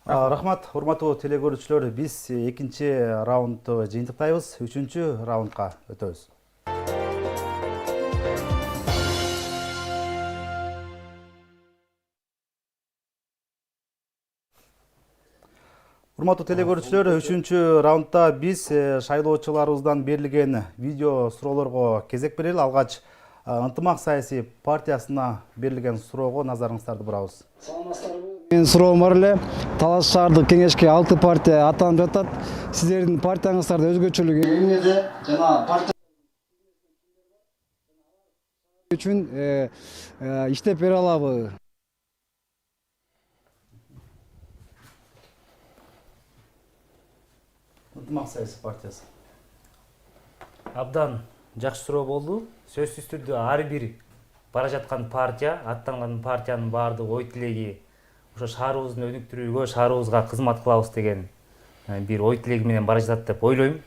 Рахмат, урматтуу телекөрүүчүлөр, биз экинчи раундду жыйынтыктайбыз, үчүнчү раундга өтөбүз. Урматтуу телекөрүүчүлөр, үчүнчү раундда биз шайлоочуларыбыздан берилген видео суроолорго кезек берели. Алгач ынтымак саясий партиясына берилген суроого назарыңыздарды бурабыз. Менин суроом бар эле. Талас шаардык кеңешке 6 партия атанып жатат. Сиздердин партияңыздарда өзгөчөлүк эмнеде жана партия үчүн иштеп бере алабы? Ынтымак саясий партиясы. Абдан жакшы суроо болду. Сөзсүз түрдө ар бир бара жаткан партия, аттанган партиянын баардык ой тилеги ошо шаарыбыздын өнүктүрүүгө, шаарыбызга кызмат кылабыз деген бир ой тилеги менен бара жатат деп ойлойм.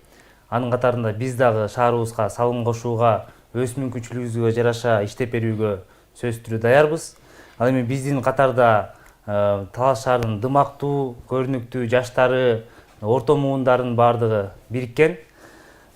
Анын катарында биз дагы шаарыбызга салым кошууга, өз мүмкүнчүлүгүбүзгө жараша иштеп берүүгө сөзсүз түрдө даярбыз. Ал эми биздин катарда Талас шаарынын дымактуу, көрүнүктүү жаштары, орто муундардын баардыгы бириккен.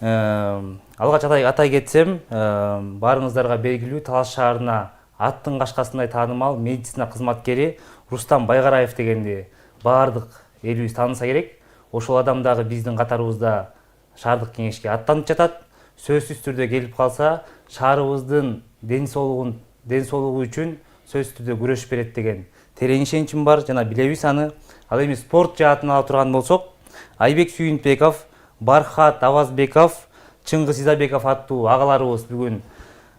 Алгач атай кетсем, баарыңыздарга белгилүү Талас шаарына аттын кашкасындай таанымал медицина кызматкери Рустам Байгараев дегенди баардык элибиз тааныса керек. Ошол адам дагы биздин катарыбызда шаардык кеңешке аттанып жатат. Сөзсүз түрдө келип калса, шаарыбыздын ден соолугу үчүн сөзсүз түрдө күрөшүп берет деген терең ишеничим бар жана билебиз аны. Ал эми спорт жаатын ала турган болсок, Айбек Сүйүнбеков, Бархат Авазбеков, Чыңгыз Изабеков аттуу агаларыбыз бүгүн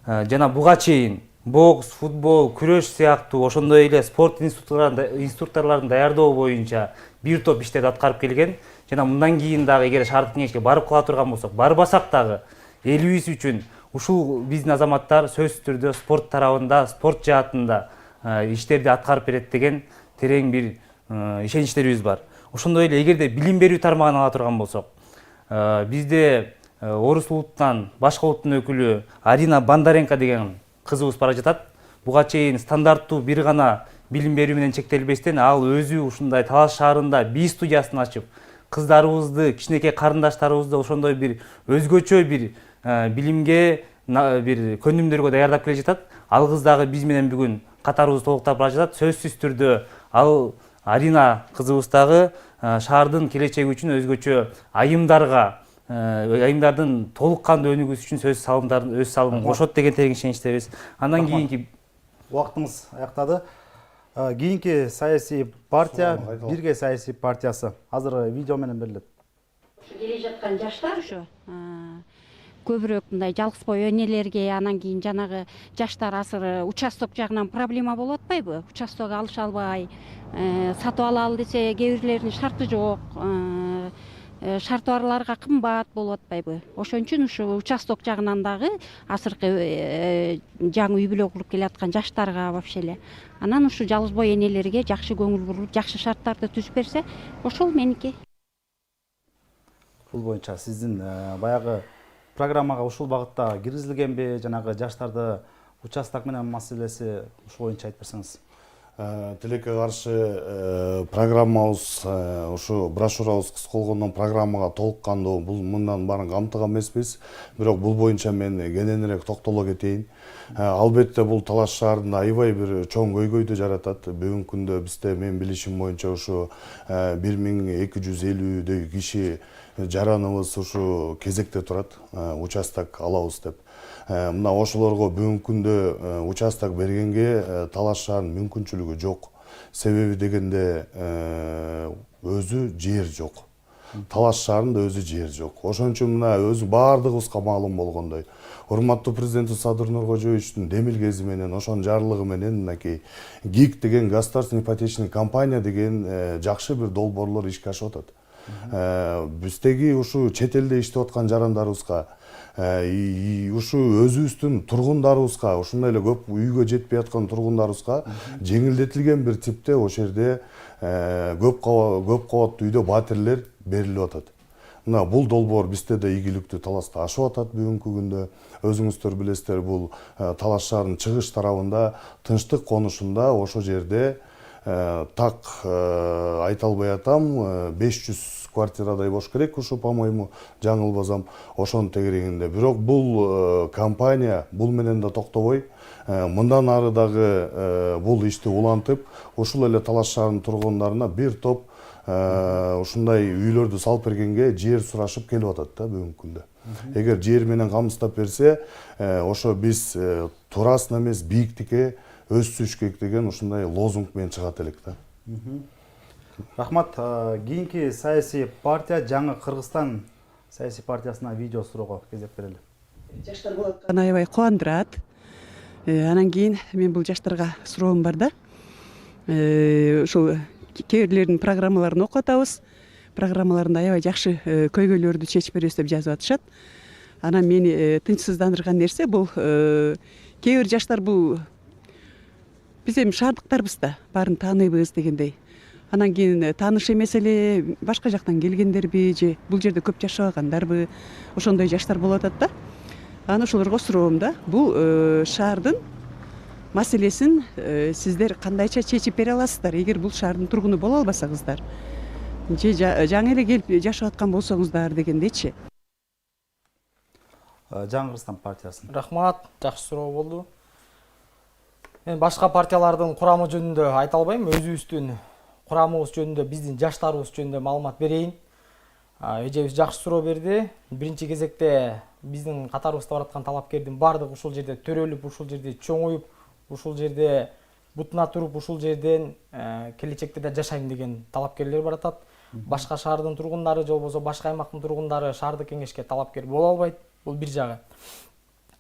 жана буга чейин бокс, футбол, күрөш сыяктуу ошондой эле спорт инструкторлорун даярдоо боюнча бир топ иштерди аткарып келген. Жана мындан кийин дагы эгер шаардык кеңешке барып кала турган болсок, барбасак дагы элибиз үчүн ушул биздин азаматтар сөзсүз түрдө спорт тарабында, спорт жаатында иштерди аткарып берет деген терең бир ишеничтерибиз бар. Ошондой эле эгерде билим берүү тармагын ала турган болсок, бизде орус улутунан башка улуттун өкүлү Арина Бондаренко деген кызыбыз бара жатат. Буга чейин стандарттуу бир гана билим берүү менен чектелбестен ал өзү ушундай Талас шаарында би студиясын ачып, кыздарыбызды, кичинекей карындаштарыбызды ошондой бир өзгөчө бир билимге, бир көндүмдөргө даярдап келе жатат. Ал кыз дагы биз менен бүгүн катарыбыз толуктап бара жатат. Сөзсүз түрдө ал Арина кызыбыз дагы шаардын келечеги үчүн өзгөчө айымдардын толук кандуу өнүгүүсү үчүн өз салымын кошот деген терең ишеничтебиз. Андан кийинки Убактыңыз аяктады. Кийинки саясий партия, Бирге саясий партиясы азыр видео менен берилет. Келе жаткан жаштар ошо көбүрөөк мындай жалгыз бой энелерге, анан кийин жанагы жаштар азыр участок жагынан проблема болуп атпайбы? Участок алыша албай, сатып алалы десе кээ бирлеринин шарты жок, шартыбарларга кымбат болуп атпайбы? Ошон үчүн ушу участок жагынан дагы азыркы жаңы үй бүлө куруп келаткан жаштарга вообще эле анан ушу жалгыз бой энелерге жакшы көңүл буруп, жакшы шарттарды түзүп берсе, ошол меники. Бул боюнча сиздин баягы программага ушул багытта киргизилгенби, жанагы жаштарды участок менен маселеси ушул боюнча айтып берсеңиз. Тилекке каршы программабыз, ушу брошюрабыз кыска болгондон программага толук кандуу бул мындан баарын камтыган эмеспиз. Бирок бул боюнча мен кененирээк токтоло кетейин. Албетте бул Талас шаарында аябай бир чоң көйгөйдү жаратат. Бүгүнкү күндө бизде мен билишим боюнча ушу 1250дөй киши жараныбыз ушу кезекте турат, участок алабыз деп. Мына ошолорго бүгүнкү күндө участок бергенге Талас шаарынын мүмкүнчүлүгү жок. Себеби дегенде өзү жер жок. Талас шаарында өзү жер жок. Ошон үчүн мына өзү баардыгыбызга маалым болгондой, урматтуу президентибиз Садыр Нуркожоевичтин демилгеси менен, ошонун жарлыгы менен мынакей ГИК деген государственный ипотечный компания деген жакшы бир долбоорлор ишке ашып атат. Биздеги ушу чет элде иштеп аткан жарандарыбызга, ушу өзүбүздүн тургундарыбызга, ушундай эле көп үйгө жетпей аткан тургундарыбызга жеңилдетилген бир типте ошол жерде көп кабаттуу үйдө батирлер берилип атат. Мына бул долбоор бизде да ийгиликтүү Таласта ашып атат бүгүнкү күндө. Өзүңүздөр билесиздер, бул Талас шаарынын чыгыш тарабында, Тынчтык конушунда ошол жерде так айта албай атам, 500 квартирадай болуш керек ушу, по-моему, жаңылбасам, ошонун тегерегинде. Бирок бул компания бул менен да токтобой, мындан ары дагы бул ишти улантып, ушул эле Талаш шаарынын тургундарына бир топ ушундай үйлөрдү салып бергенге жер сурашып келип атат да бүгүнкү күндө. Эгер жер менен камсыздап берсе, ошо биз турасын эмес бийиктикке өсүш керек деген ушундай лозунг менен чыгат элек да. Рахмат. Кийинки саясий партия жаңы Кыргызстан саясий партиясына видео суроого кезек берели. Жаштар болуп аткан аябай кубандырат. Анан кийин мен бул жаштарга суроом бар да. Ушул кээ бирлердин программаларын окуп атабыз. Программаларында аябай жакшы көйгөйлөрдү чечип беребиз деп жазып атышат. Анан мени тынчсыздандырган нерсе бул кээ бир жаштар бул биз эми шаардыктарбыз да, баарын тааныйбыз дегендей. Анан кийин тааныш эмес эле башка жактан келгендерби же бул жерде көп жашабагандарбы, ошондой жаштар болуп атат да. Аны ошолорго суроом да, бул шаардын маселесин сиздер кандайча чечип бере аласыздар, эгер бул шаардын тургуну боло албасаңыздар? Же жаңы эле келип жашап аткан болсоңуздар дегендейчи. Жаңы Кыргызстан партиясын. Рахмат, жакшы суроо болду. Мен башка партиялардын курамы жөнүндө айта албайм, өзүбүздүн курамыбыз жөнүндө, биздин жаштарыбыз жөнүндө маалымат берейин. Эжебиз жакшы суроо берди. Биринчи кезекте биздин катарыбызда бар аткан талапкердин баардыгы ушул жерде төрөлүп, ушул жерде чоңоюп, ушул жерде бутуна туруп, ушул жерден келечекте да жашайм деген талапкерлер бар атат. Башка шаардын тургундары же болбосо башка аймактын тургундары шаардык кеңешке талапкер боло албайт. Бул бир жагы.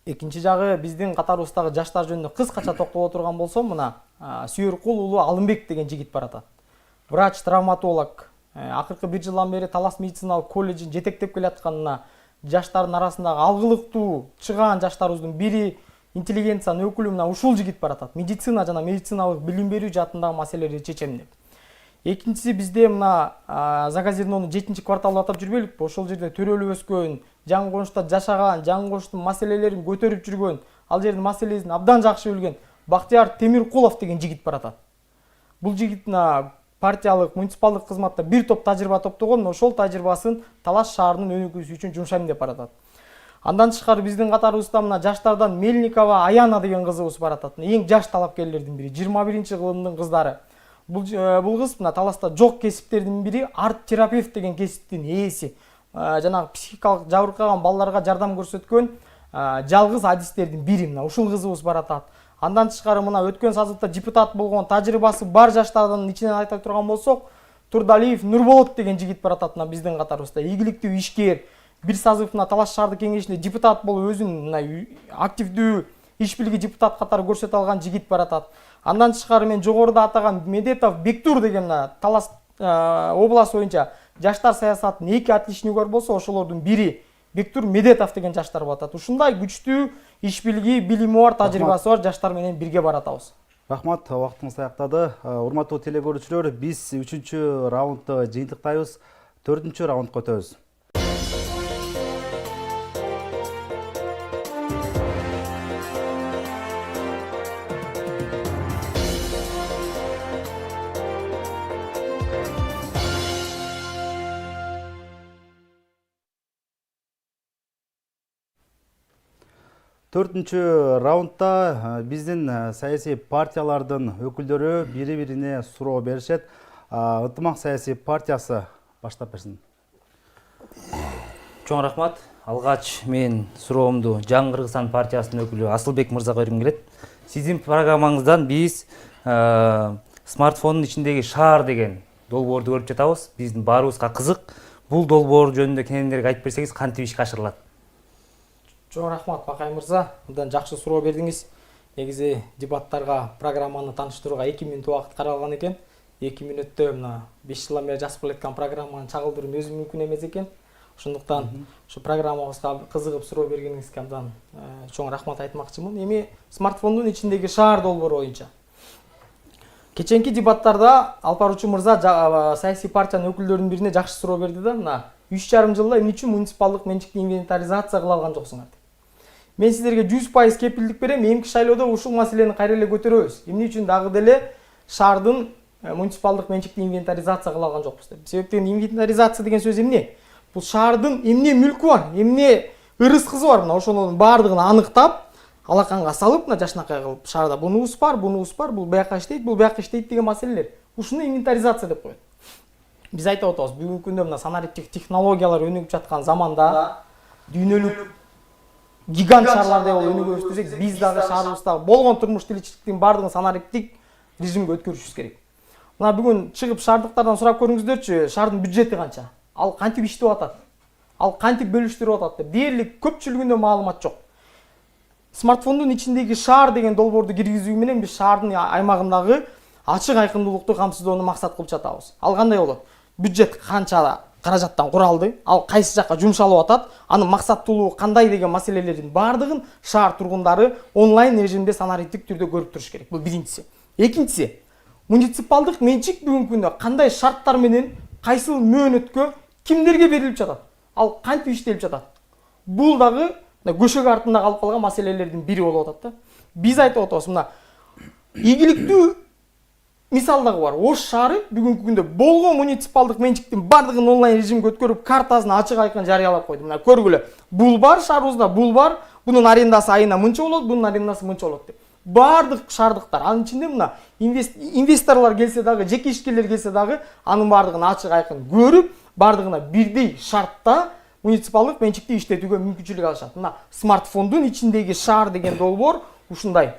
Экинчи жагы, биздин катарыбыздагы жаштар жөнүндө кыскача токтоло турган болсом, мына Сүйөркул уулу Алымбек деген жигит бар атат. Врач, травматолог, акыркы бир жылдан бери Талас медициналык колледжин жетектеп келатканына, жаштардын арасындагы алгылыктуу чыгаан жаштарыбыздын бири, интеллигенциянын өкүлү мына ушул жигит бар атат. Медицина жана медициналык билим берүү жаатындагы маселелерди чечем деп. Экинчиси, бизде мына Загазирнонун 7-чи кварталы атап жүрбөйлүкпү? Ошол жерде төрөлүп өскөн, жаңы конушта жашаган, жаңы конуштун маселелерин көтөрүп жүргөн, ал жердин маселесин абдан жакшы билген Бактияр Темиркулов деген жигит бар атат. Бул жигит партиялык, муниципалдык кызматта бир топ тажрыйба топтогон, ошол тажрыйбасын Талаш шаарынын өнүгүүсү үчүн жумшайм деп баратат. Андан тышкары биздин катарыбызда мына жаштардан Мельникова Аяна деген кызыбыз бар атат. Эң жаш талапкерлердин бири, 21-чи кылымдын кыздары. Бул кыз мына Таласта жок кесиптердин бири, арт-терапевт деген кесиптин ээси. Жанагы психикалык жабыркаган балдарга жардам көрсөткөн жалгыз адистердин бири, мына ушул кызыбыз бар атат. Андан тышкары мына өткөн сазыкта депутат болгон, тажрыйбасы бар жаштардын ичинен айта турган болсок, Турдалиев Нурболот деген жигит бар атат мына биздин катарыбызда. Ийгиликтүү ишкер, бир сазык мына Талаш шаардык кеңешинде депутат болуп өзүн мына активдүү иш билги депутат катары көрсөтө алган жигит бар атат. Андан тышкары мен жогоруда атаган Медетов Бектур деген мына Талас область боюнча жаштар саясатынын 2 отличниги болсо, ошолордун бири Бектур Медетов деген жаштар болуп атат. Ушундай күчтүү иш билги, билими бар, тажрыйбасы бар жаштар менен бирге баратабыз. Рахмат, убактыңыз аяктады. Урматтуу телекөрүүчүлөр, биз 3-чү раундду жыйынтыктайбыз. 4-чү раундга өтөбүз. Төртүнчү раундда биздин саясий партиялардын өкүлдөрү бири-бирине суроо беришет. Ынтымак саясий партиясы баштап берсин. Чоң рахмат. Алгач мен суроомду Жаңы Кыргызстан партиясынын өкүлү Асылбек мырзага бергим келет. Сиздин программаңыздан биз смартфондун ичиндеги шаар деген долбоорду көрүп жатабыз. Биздин баарыбызга кызык. Бул долбоор жөнүндө кененирээк айтып берсеңиз, кантип ишке ашырылат? Чоң рахмат Бакай мырза. Мындан жакшы суроо бердиңиз. Негизи дебаттарга, программаны тааныштырууга 2 мүнөт убакыт каралган экен. 2 мүнөттө мына 5 жылдан бери жазып келаткан программаны чагылдыруу өзү мүмкүн эмес экен. Ошондуктан ушу программабызга кызыгып суроо бергениңизге абдан чоң рахмат айтмакчымын. Эми смартфондун ичиндеги шаар долбоору боюнча. Кеченки дебаттарда Алпаручу мырза саясий партиянын өкүлдөрүнүн бирине жакшы суроо берди да, мына 3,5 жылда эмне үчүн муниципалдык менчикти инвентаризация кыла алган жоксуңар деп. Мен сиздерге 100% кепилдик берем, эмки шайлоодо ушул маселени кайра эле көтөрөбүз. Эмне үчүн дагы деле шаардын муниципалдык менчикти инвентаризация кыла алган жокпуз деп. Себептен инвентаризация деген сөз эмне? Бул шаардын эмне мүлкү бар, эмне ырыс-кызы бар, мына ошонун баардыгын аныктап, алаканга салып, мына жашынакай кылып шаарда бунубуз бар, бул бияка иштейт деген маселелер. Ушуну инвентаризация деп коет. Биз айтып атабыз, бүгүнкү күндө мына санариптик технологиялар өнүгүп жаткан заманда дүйнөлүк гигант шаарларда өнүгүп өстүрсөк, биз дагы шаарыбызда болгон турмуш тиричиликтин баардыгын санариптик режимге өткөрүшүбүз керек. Мына бүгүн чыгып шаардыктардан сурап көрүңүздөрчү, шаардын бюджети канча? Ал кантип иштеп атат? Ал кантип бөлүштүрүп атат деп дээрлик көпчүлүгүндө маалымат жок. Смартфондун ичиндеги шаар деген долбоорду киргизүү менен биз шаардын аймагындагы ачык айкындуулукту камсыздоону максат кылып жатабыз. Ал кандай болот? Бюджет канча каражаттан куралды, ал кайсы жакка жумшалып атат, анын максаттуулугу кандай деген маселелердин баардыгын шаар тургундары онлайн режимде санариптик түрдө көрүп туруш керек. Бул биринчиси. Экинчиси, муниципалдык менчик бүгүнкү күндө кандай шарттар менен, кайсыл мөөнөткө, кимдерге берилип жатат? Ал кантип иштелип жатат? Бул дагы көшөгө артында калып калган маселелердин бири болуп атат да. Биз айтып атабыз, мына ийгиликтүү мисал дагы бар. Ош шаары бүгүнкү күндө болгон муниципалдык менчиктин баардыгын онлайн режимге өткөрүп, картасын ачык айкын жарыялап койду. Мына көргүлө. Бул бар шаарыбызда, бул бар. Бунун арендасы айына мынча болот, бунун арендасы мынча болот деп. Баардык шаардыктар, анын ичинде мына инвесторлор келсе дагы, жеке ишкерлер келсе дагы, анын баардыгын ачык айкын көрүп, баардыгына бирдей шартта муниципалдык менчикти иштетүүгө мүмкүнчүлүк алышат. Мына смартфондун ичиндеги шаар деген долбоор ушундай.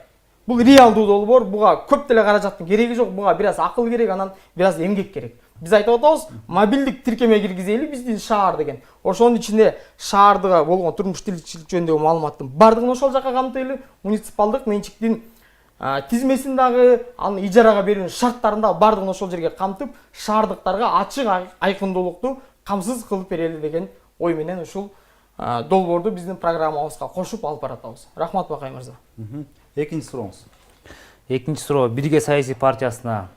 Бул реалдуу долбоор, буга көп деле каражаттын кереги жок, буга бир аз акыл керек, анан бир аз эмгек керек. Биз айтып атабыз, мобилдик тиркеме киргизели биздин шаар деген. Ошонун ичинде шаардыга болгон турмуш тиричилик жөнүндөгү маалыматтын баардыгын ошол жака камтыйлы, муниципалдык менчиктин тизмесин дагы, анын ижарага берүүнүн шарттарын дагы баардыгын ошол жерге камтып, шаардыктарга ачык айкындуулукту камсыз кылып берели деген ой менен ушул долбоорду биздин программабызга кошуп алып баратабыз. Рахмат Бакай мырза. Экинчи сурооңуз. Экинчи суроо Бирге саясий партиясына.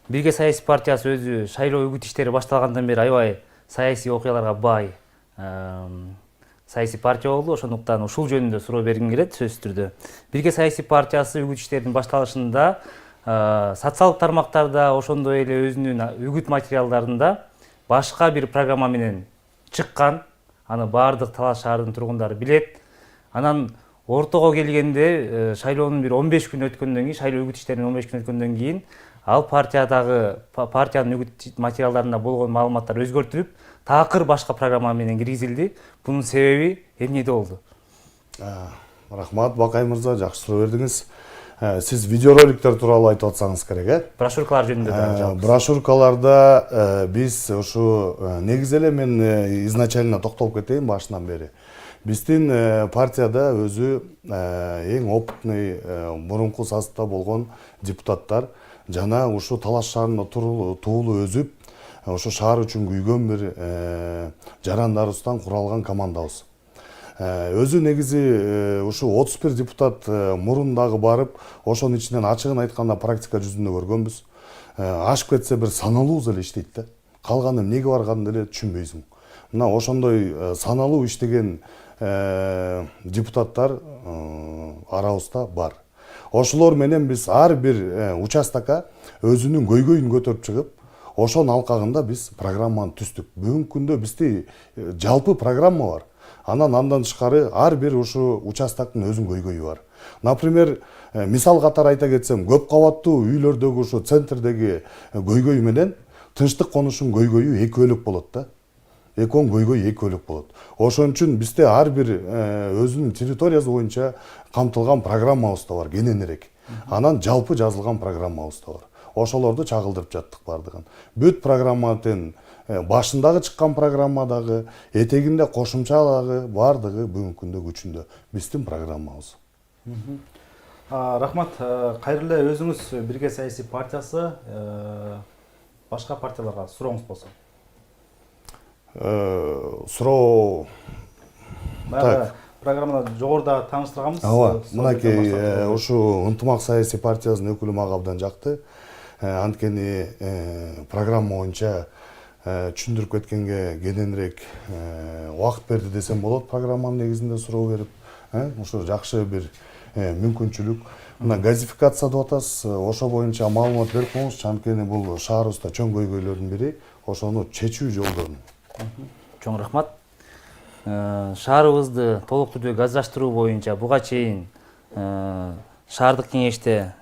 Бирге саясий партиясы өзү шайлоо үгүт иштери башталгандан бери аябай саясий окуяларга бай саясий партия болду. Ошондуктан ушул жөнүндө суроо бергим келет сөзсүз түрдө. Бирге саясий партиясы үгүт иштеринин башталышында социалдык тармактарда, ошондой эле өзүнүн үгүт материалдарында башка бир программа менен чыккан. Аны баардык Талас шаарынын тургундары билет. Анан ортого келгенде шайлоонун бир 15 күн өткөндөн кийин, шайлоо үгүт иштеринин 15 күн өткөндөн кийин ал партиянын үгүт материалдарында болгон маалыматтар өзгөртүлүп, такыр башка программа менен киргизилди. Бунун себеби эмнеде болду? Рахмат Бакай мырза, жакшы суроо бердиңиз. Сиз видеороликтер тууралуу айтып атсаңыз керек, Брошюркалар жөнүндө да. Брошюркаларда биз ушу негизи эле мен изначально токтолуп кетейин башынан бери. Биздин партияда өзү эң опытный мурунку составда болгон депутаттар жана ушу Талас шаарында туулуу өзүп, ушу шаар үчүн күйгөн бир жарандарыбыздан куралган командабыз. Өзү негизи ушу 31 депутат мурун дагы барып, ошонун ичинен ачыгын айтканда практика жүзүндө көргөнбүз. Ашып кетсе бир саналуу эле иштейт да. Калганы эмнеге барганын деле түшүнбөйсүң. Мына ошондой саналуу иштеген депутаттар арабызда бар. Ошолор менен биз ар бир участокко өзүнүн көйгөйүн көтөрүп чыгып, ошонун алкагында биз программаны түздүк. Бүгүнкү күндө бизде жалпы программа бар. Андан тышкары ар бир ушу участоктун өзүнүн көйгөйү бар. Например, мисал катары айта кетсем, көп кабаттуу үйлөрдөгү ушу центрдеги көйгөй менен тынчтык конуштун көйгөйү экөөлүк болот да. Экөөнүн көйгөйү экөөлүк болот. Ошон үчүн бизде ар бир өзүнүн территориясы боюнча камтылган программабыз да бар, кененирээк. Анан жалпы жазылган программабыз да бар. Ошолорду чагылдырып жаттык бардыгын. Бүт программанын башындагы чыккан программадагы, этегинде кошумчалагы бардыгы бүгүнкү күндө күчүндө биздин программабыз. Рахмат. Кайрылуу эле өзүңүз Бирге саясий партиясы башка партияларга сурооңуз болсо. Суроо программада жогоруда тааныштырганбыз. Ооба, мынакей ушу Ынтымак саясий партиясынын өкүлү мага абдан жакты. Анткени программа боюнча түшүндүрүп кеткенге кененирээк убакыт берди десем болот программанын негизинде суроо берип. Ушу жакшы бир мүмкүнчүлүк. мына газификация деп атасыз, ошо боюнча маалымат берип коюңузчу, анткени бул шаарыбызда чоң көйгөйлөрдүн бири, ошону чечүү жолдорун. Чоң рахмат. Шаарыбызды толук түрдө газдаштыруу боюнча буга чейин шаардык кеңеште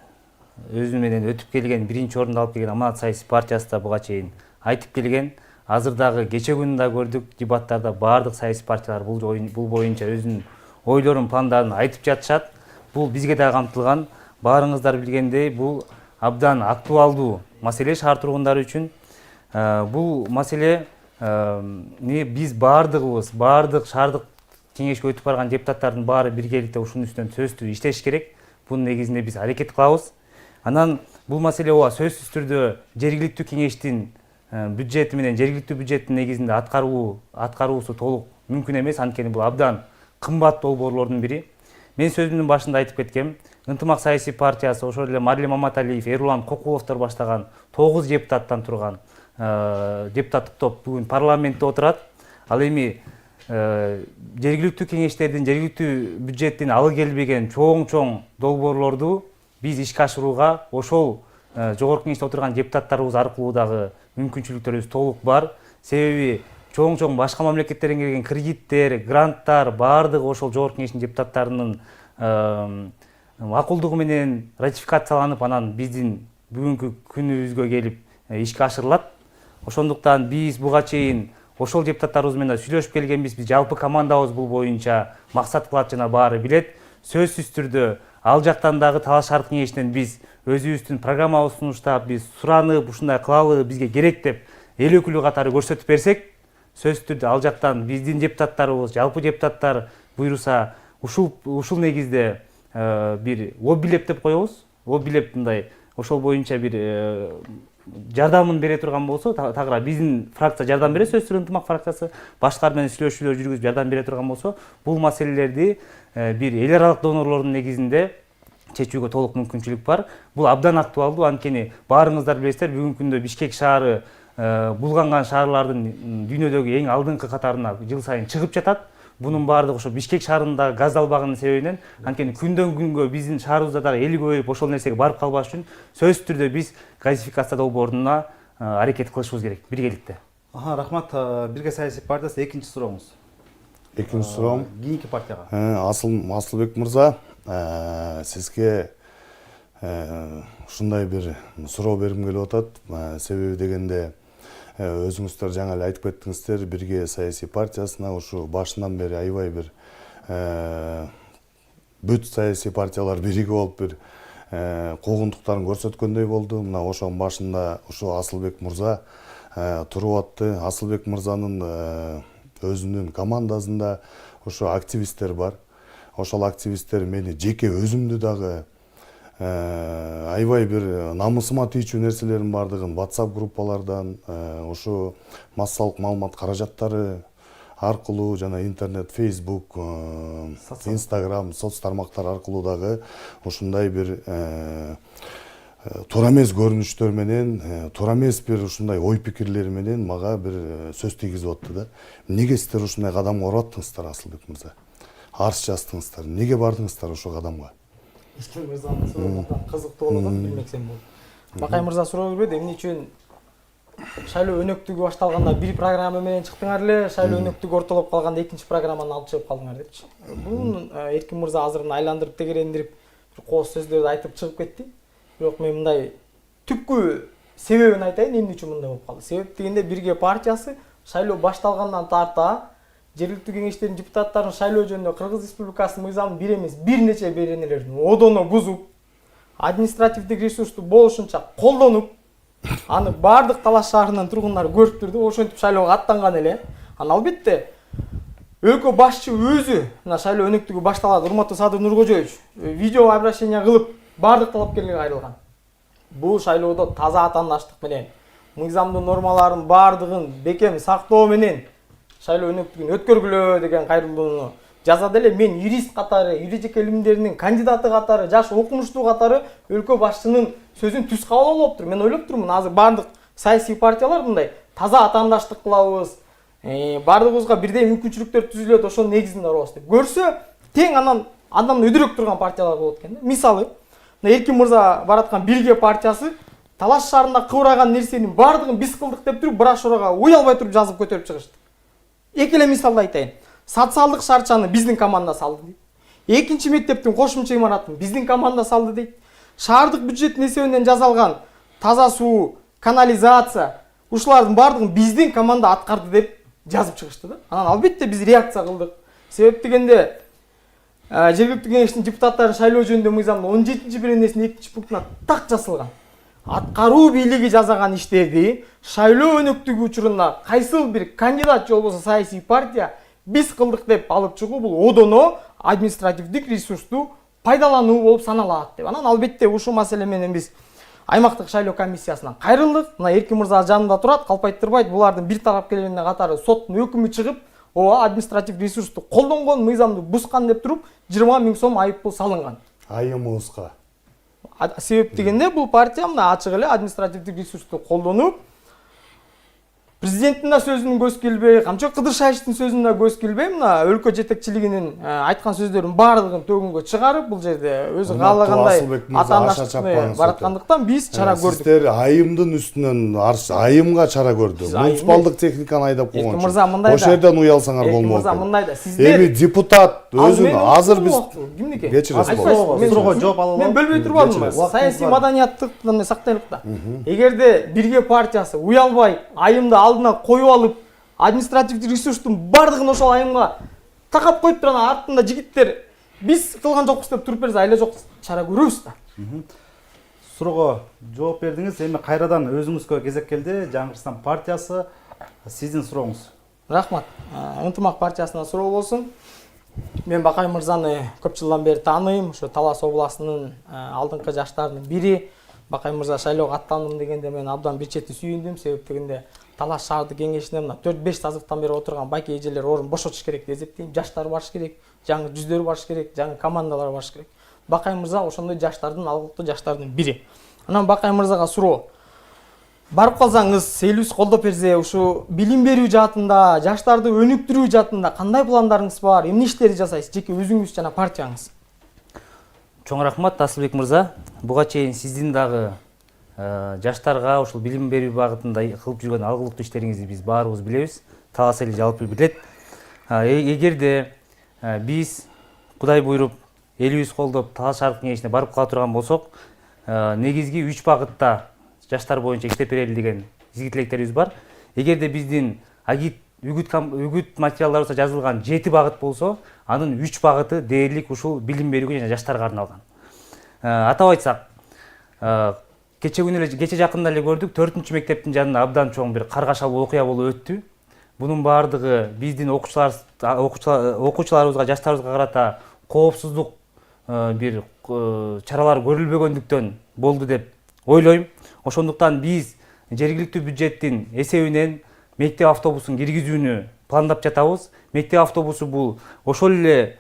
өзү менен өтүп келген, биринчи орунду алып келген Аманат саясий партиясы да буга чейин айтып келген. Азыр дагы кече күнү да көрдүк, дебаттарда баардык саясий партиялар бул боюнча өзүнүн ойлорун, пландарын айтып жатышат. Бул бизге да камтылган. Баарыңыздар билгендей, бул абдан актуалдуу маселе шаар тургундары үчүн. Бул маселе биз баардыгыбыз, баардык шаардык кеңешке өтүп барган депутаттардын баары биргеликте ушунун үстүнөн сөзсүз иштеш керек. Бунун негизинде биз аракет кылабыз. Анан бул маселе ооба сөзсүз түрдө жергиликтүү кеңештин бюджети менен жергиликтүү бюджеттин негизинде аткаруусу толук мүмкүн эмес, анткени бул абдан кымбат долбоорлордун бири. Мен сөзүмдүн башында айтып кеткем, Ынтымак саясий партиясы, ошол эле Мариле Маматалиев, Эрулан Кокуловдор баштаган 9 депутаттан турган депутаттык топ бүгүн парламентте отурат. Ал эми жергиликтүү кеңештердин, жергиликтүү бюджеттин алы келбеген чоң долбоорлорду биз ишке ашырууга ошол жогорку кеңеште отурган депутаттарыбыз аркылуу дагы мүмкүнчүлүктөрүбүз толук бар. Себеби чоң башка мамлекеттерден келген кредиттер, гранттар баардыгы ошол жогорку кеңештин депутаттарынын макулдугу менен ратификацияланып, анан биздин бүгүнкү күнүбүзгө келип ишке ашырылат. Ошондуктан биз буга чейин ошол депутаттарыбыз менен сүйлөшүп келгенбиз. Биз жалпы командабыз бул боюнча максат кылат жана баары билет. Сөзсүз түрдө ал жактан дагы Талаш шаардык кеңешинен биз өзүбүздүн программабызды сунуштап, биз суранып, ушундай кылалы, бизге керек деп эл өкүлү катары көрсөтүп берсек, сөзсүз түрдө ал жактан биздин депутаттарыбыз, жалпы депутаттар буйруса, ушул негизде бир лоббилеп деп коебуз. Лоббилеп мындай ошол боюнча бир жардамын бере турган болсо, тагыра биздин фракция жардам берет, сөзсүз түрдө Ынтымак фракциясы башкалар менен сүйлөшүүлөр жүргүзүп жардам бере турган болсо, бул маселелерди бир эл аралык донорлордун негизинде чечүүгө толук мүмкүнчүлүк бар. Бул абдан актуалдуу, анткени баарыңыздар билесиздер, бүгүнкү күндө Бишкек шаары булганган шаарлардын дүйнөдөгү эң алдыңкы катарына жыл сайын чыгып жатат. Бунун баардыгы ошо Бишкек шаарында газдалбаганын себебинен, анткени күндөн күнгө биздин шаарыбызда дагы эл көбөйүп ошол нерсеге барып калбаш үчүн сөзсүз түрдө биз газификация долбооруна аракет кылышыбыз керек биргеликте. Рахмат. Бирге саясий партиясы экинчи сурооңуз. Экинчи суроом кийинки партияга. Асылбек мырза, сизге ушундай бир суроо бергим келип атат. Себеби дегенде өзүңүздөр жаңы эле айтып кеттиңиздер, Бирге саясий партиясына ушу башынан бери аябай бир бүт саясий партиялар биригип болуп бир куугунтуктарын көрсөткөндөй болду. Мына ошонун башында ушу Асылбек мырза туруп атты. Асылбек мырзанын өзүнүн командасында ошо активисттер бар. Ошол активисттер мени жеке өзүмдү дагы аябай бир намысыма тийчү нерселердин бардыгын WhatsApp группалардан, ошо массалык маалымат каражаттары аркылуу жана интернет, Facebook, Instagram, соц тармактар аркылуу дагы ушундай бир туура эмес көрүнүштөр менен, туура эмес бир ушундай ой пикирлери менен мага бир сөз тийгизип атты да. Эмнеге сиздер ушундай кадамга барып аттыңыздар, Асылбек мырза? Арыз жаздыңыздар. Эмнеге бардыңыздар ошол кадамга? Ишким мырзанын суроосу кызыктуу болот, билмексем болот. Бакай мырза суроо бербеди, эмне үчүн шайлоо өнөктүгү башталганда бир программа менен чыктыңар эле, шайлоо өнөктүгү ортолоп калганда экинчи программаны алып чыгып калдыңар депчи. Бунун Эркин мырза азыр айландырып тегерендирип кооз сөздөрдү айтып чыгып кетти. Бирок мен мындай түпкү себебин айтайын, эмне үчүн мындай болуп калды. Себеп дегенде Бирге партиясы шайлоо башталгандан тарта жергиликтүү кеңештердин депутаттарын шайлоо жөнүндө Кыргыз Республикасынын мыйзамын бир эмес, бир нече беренелерин одоно бузуп, административдик ресурсту болушунча колдонуп, аны баардык Талаш шаарынын тургундары көрүп турду, ошентип шайлоого аттанган эле. Анан албетте өлкө башчы өзү мына шайлоо өнөктүгү башталат, урматтуу Садыр Нуркожоевич видео обращение кылып баардык талапкерлерге кайрылган. Бул шайлоодо таза атаандаштык менен мыйзамдын нормаларын баардыгын бекем сактоо менен шайлоо өнөктүгүн өткөргүлө деген кайрылууну жазады эле. Мен юрист катары, юридика илимдеринин кандидаты катары, жаш окумуштуу катары өлкө башчынын сөзүн түз кабыл алып туруп, мен ойлоп турмун, азыр баардык саясий партиялар мындай таза атаандаштык кылабыз, баардыгыбызга бирдей мүмкүнчүлүктөр түзүлөт, ошонун негизинде барабыз деп көрсө, тең андан өйдөрөөк турган партиялар болот экен да. Мисалы, мына Эркин мырза бараткан Бирге партиясы Талаш шаарында кыбыраган нерсенин бардыгын биз кылдык деп туруп брошюрага уялбай туруп жазып көтөрүп чыгышты. Эки эле мисалды айтайын. Социалдык шарчаны биздин команда салды дейт. Экинчи мектептин кошумча имаратын биздин команда салды дейт. Шаардык бюджеттин эсебинен жасалган таза суу, канализация ушулардын бардыгын биздин команда аткарды деп жазып чыгышты да. Анан албетте биз реакция кылдык. Себеп дегенде жергиликтүү кеңештин депутаттарын шайлоо жөнүндө мыйзамдын 17-беренесинин 2-пунктуна так жазылган. Аткаруу бийлиги жасаган иштерди шайлоо өнөктүгү учурунда кайсыл бир кандидат же болбосо саясий партия биз кылдык деп алып чыгуу бул одоно административдик ресурсту пайдалануу болуп саналат деп. Анан албетте ушул маселе менен биз аймактык шайлоо комиссиясынан кайрылдык. Мына Эркин мырза жанында турат, калпайттырбайт. Булардын бир тарапкерлерine катары соттун өкүмү чыгып, ооба административ ресурсту колдонгон, мыйзамды бускан деп туруп 20 000 сом айыппул салынган. Айымыбызга. Себеп дегенде бул партия мына ачык эле административдик ресурсту колдонуп, президенттин да сөзүнүн көз келбей, Камчы Кыдыршаевдин сөзүнүн да көз келбей, мына өлкө жетекчилигинин айткан сөздөрүнүн баардыгын төгүнгө чыгарып, бул жерде өзү каалагандай атаандаштыкты бараткандыктан биз чара көрдүк. Сиздер айымдын үстүнөн айымга чара көрдү. Муниципалдык техниканы айдап койгон. Эркин мырза мындай да. Ошол жерден уялсаңар болмок. Эркин мырза мындай да. Сиздер эми депутат өзүн азыр биз кимдики? кечиресиз. Суроо жооп алалы. Мен бөлбөй турбадымбы? Саясий маданияттыкты сактайлык да. Эгерде Бирге партиясы уялбай айымды алдына коюп алып, административдик ресурстун бардыгын ошол айымга такап коюп турган артында жигиттер биз кылган жокпуз деп туруп берсе, айла жок чара көрөбүз да. Суроого жооп бердиңиз. Эми кайрадан өзүңүзгө кезек келди. Жаңгырстан партиясы, сиздин сурооңуз. Рахмат. Ынтымак партиясына суроо болсун. Мен Бакай мырзаны көп жылдан бери тааныйм. Ошо Талас областынын алдыңкы жаштарынын бири. Бакай мырза шайлоого аттандым дегенде мен абдан бир чети сүйүндүм. Себеп дегенде Талас шаардык кеңешине 4-5 сазыктан бери отурган байке эжелер орун бошотуш керек деп эсептейм. Жаштар барыш керек, жаңы жүздөр барыш керек, жаңы командалар барыш керек. Бакай мырза ошондой жаштардын, алгылыктуу жаштардын бири. Анан Бакай мырзага суроо. Барып калсаңыз, элибиз колдоп берсе, ушу билим берүү жаатында, жаштарды өнүктүрүү жаатында кандай пландарыңыз бар? Эмне иштерди жасайсыз, жеке өзүңүз жана партияңыз? Чоң рахмат Асылбек мырза. Буга чейин сиздин дагы жаштарга ошол билим берүү багытында кылып жүргөн алгылыктуу иштериңизди биз баарыбыз билебиз. Талас эли жалпы билет. Эгерде биз Кудай буйруп элибиз колдоп Талас шаардык кеңешине барып кала турган болсок, негизги 3 багытта жаштар боюнча иштеп берели деген изги тилектерибиз бар. Эгерде биздин үгүт материалдарыбызда жазылган 7 багыт болсо, анын 3 багыты дээрлик ушул билим берүүгө жана жаштарга арналган. Атап айтсак, кече жакында эле көрдүк, 4-мектептин жанында абдан чоң бир каргашалуу окуя болуп өттү. Бунун баардыгы биздин окуучуларыбызга, жаштарыбызга карата коопсуздук бир чаралар көрүлбөгөндүктөн болду деп ойлойм. Ошондуктан биз жергиликтүү бюджеттин эсебинен мектеп автобусун киргизүүнү пландап жатабыз. Мектеп автобусу бул ошол эле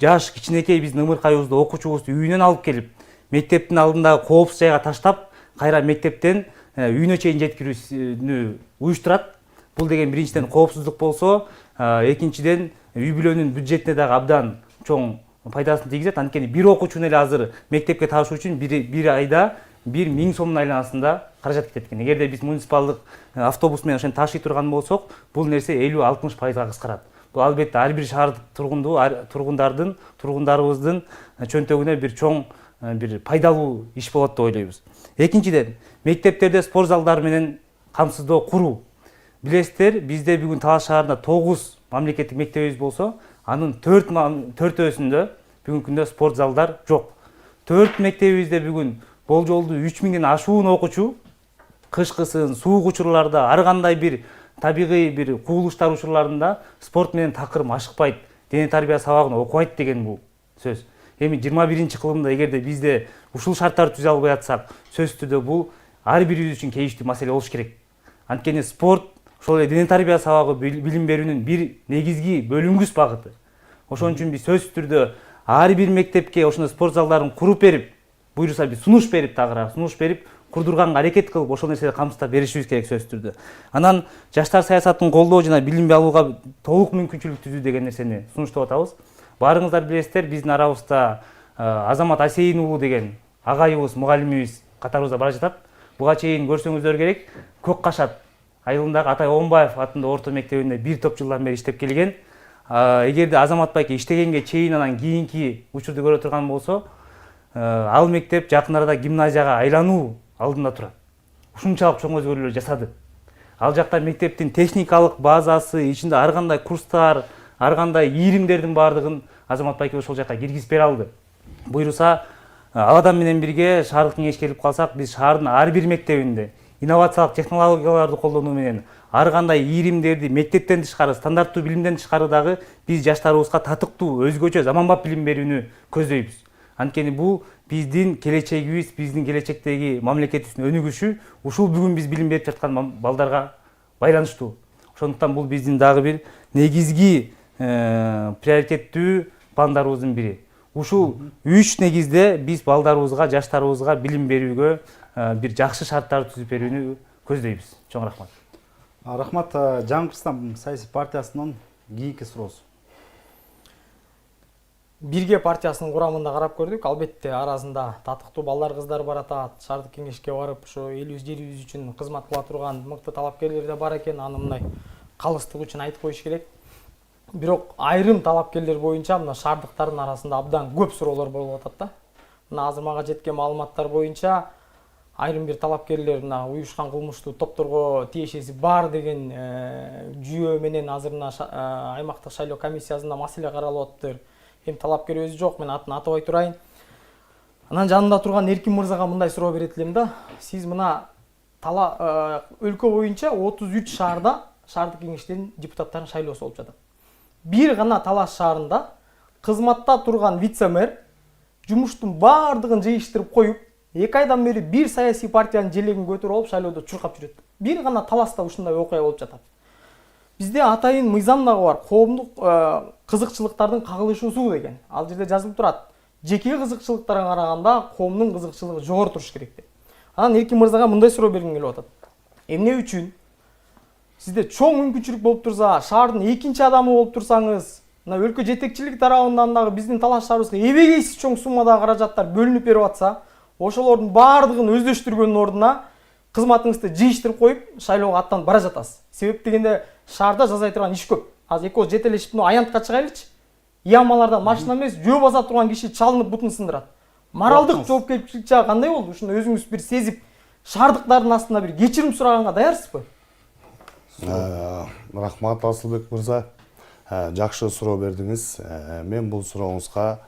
жаш кичинекей биздин ымыркайыбызды, окуучубузду үйүнөн алып келип, мектептин алдындагы коопсуз жайга таштап, кайра мектептен үйүнө чейин жеткирүүнү уюштурат. Бул деген биринчиден коопсуздук болсо, экинчиден үй бүлөнүн бюджетине дагы абдан чоң пайдасын тийгизет. Анткени бир окуучуну эле азыр мектепке ташуу үчүн бир айда 1000 сомдун айланасында каражат кетет экен. Эгерде биз муниципалдык автобус менен ошону ташый турган болсок, бул нерсе 50-60%га кыскарат. Бул албетте ар бир шаар тургундарыбыздын чөнтөгүнө бир чоң бир пайдалуу иш болот деп ойлойбуз. Экинчиден, мектептерде спорт залдары менен камсыздоо куруу. Билесиздер, бизде бүгүн Талас шаарында 9 мамлекеттик мектебибиз болсо, анын 4-өсүндө бүгүнкү күндө спорт залдар жок. 4 мектебибизде бүгүн болжолду 3000ден ашуун окуучу кышкысын, суук учурларда, ар кандай бир табигый бир кубулуштар учурларында спорт менен такыр машыкпайт, дене тарбия сабагын окубайт деген бул сөз. Эми 21-кылымда эгерде бизде ушул шарттарды түзө албай атсак, сөзсүз түрдө бул ар бирибиз үчүн кейиштүү маселе болуш керек. Анткени спорт ошол эле дене тарбия сабагы билим берүүнүн бир негизги бөлүнгүс багыты. Ошон үчүн биз сөзсүз түрдө ар бир мектепке ошондой спорт залдарын куруп берип, буйруса биз сунуш берип курдурганга аракет кылып, ошол нерселерди камсыздап беришибиз керек сөзсүз түрдө. Анан жаштар саясатын колдоо жана билим алууга толук мүмкүнчүлүк түзүү деген нерсени сунуштап атабыз. Баарыңыздар билесиздер, биздин арабызда Азамат Асейин уулу деген агайыбыз, мугалимибиз катарыбызда бара жатат. Буга чейин көрсөңүздөр керек, Көк Кашат айылындагы Атай Омбаев атындагы орто мектебинде бир топ жылдан бери иштеп келген. Эгерде Азамат байке иштегенге чейин анан кийинки учурду көрө турган болсо, ал мектеп жакын арада гимназияга айлануу алдында турат. Ушунчалык чоң өзгөрүүлөр жасады. Ал жакта мектептин техникалык базасы, ичинде ар кандай курстар, ар кандай ийримдердин баардыгын Азамат байке ошол жакка киргизип бере алды. Буйруса, ал адам менен бирге шаардык кеңешке келип калсак, биз шаардын ар бир мектебинде инновациялык технологияларды колдонуу менен ар кандай ийримдерди мектептен тышкары, стандарттуу билимден тышкары дагы биз жаштарыбызга татыктуу, өзгөчө заманбап билим берүүнү көздөйбүз. Анткени бул биздин келечегибиз, биздин келечектеги мамлекетибиздин өнүгүшү ушул бүгүн биз билим берип жаткан балдарга байланыштуу. Ошондуктан бул биздин дагы бир негизги приоритеттүү пландарыбыздын бири. Ушул 3 негизде биз балдарыбызга, жаштарыбызга билим берүүгө бир жакшы шарттарды түзүп берүүнү көздөйбүз. Чоң рахмат. Рахмат. Жаңы Кыргызстан саясий партиясынын кийинки суроосу. Бирге партиясынын курамында карап көрдүк. Албетте арасында татыктуу балдар, кыздар бар атат. Шаардык кеңешке барып, ошо элибиз, жерибиз үчүн кызмат кыла турган мыкты талапкерлер да бар экен. Аны мындай калыстык үчүн айтып коюш керек. Бирок айрым талапкерлер боюнча мына шаардыктардын арасында абдан көп суроолор болуп атат да. Мына азыр мага жеткен маалыматтар боюнча айрым бир талапкерлер мына уюшкан кылмыштуу топторго тиешеси бар деген жүйө менен азыр мына аймактык шайлоо комиссиясында маселе каралып атыптыр. Эми талапкер өзү жок, мен атын атабай турайын. Анан жанында турган Эркин мырзага мындай суроо берет элем да. Сиз мына өлкө боюнча 33 шаарда шаардык кеңештердин депутаттарын шайлоосу болуп жатат. Бир гана Талас шаарында кызматта турган вице-мэр жумуштун баардыгын жыйыштырып коюп, 2 айдан бери бир саясий партиянын желегин көтөрүп алып шайлоодо чуркап жүрөт. Бир гана Таласта ушундай окуя болуп жатат. Бизде атайын мыйзам дагы бар, коомдук кызыкчылыктардын кагылышуусу деген. Ал жерде жазылып турат. Жеке кызыкчылыктарга караганда коомдун кызыкчылыгы жогору туруш керек деп. Анан Эркин мырзага мындай суроо бергим келип атат. Эмне үчүн сизде чоң мүмкүнчүлүк болуп турса, шаардын экинчи адамы болуп турсаңыз, мына өлкө жетекчилик тарабынан дагы биздин Талас шаарыбызга эбегейсиз чоң суммадагы каражаттар бөлүнүп берип атса, ошолордун баардыгын өздөштүргөндүн ордуна кызматыңызды жыйыштырып коюп, шайлоого аттанып бара жатасыз. Себеп дегенде шаарда жасай турган иш көп. Азыр экөөбүз жетелешип аянтка чыгайлычы. Ямалардан машина эмес, жөө баса турган киши чалынып бутун сындырат. Моралдык жоопкерчилик жагы кандай болду? Ушуну өзүңүз бир сезип, шаардыктардын астында бир кечирим сураганга даярсызбы? Рахмат Асылбек мырза. Жакшы суроо бердиңиз. Мен бул сурооңузга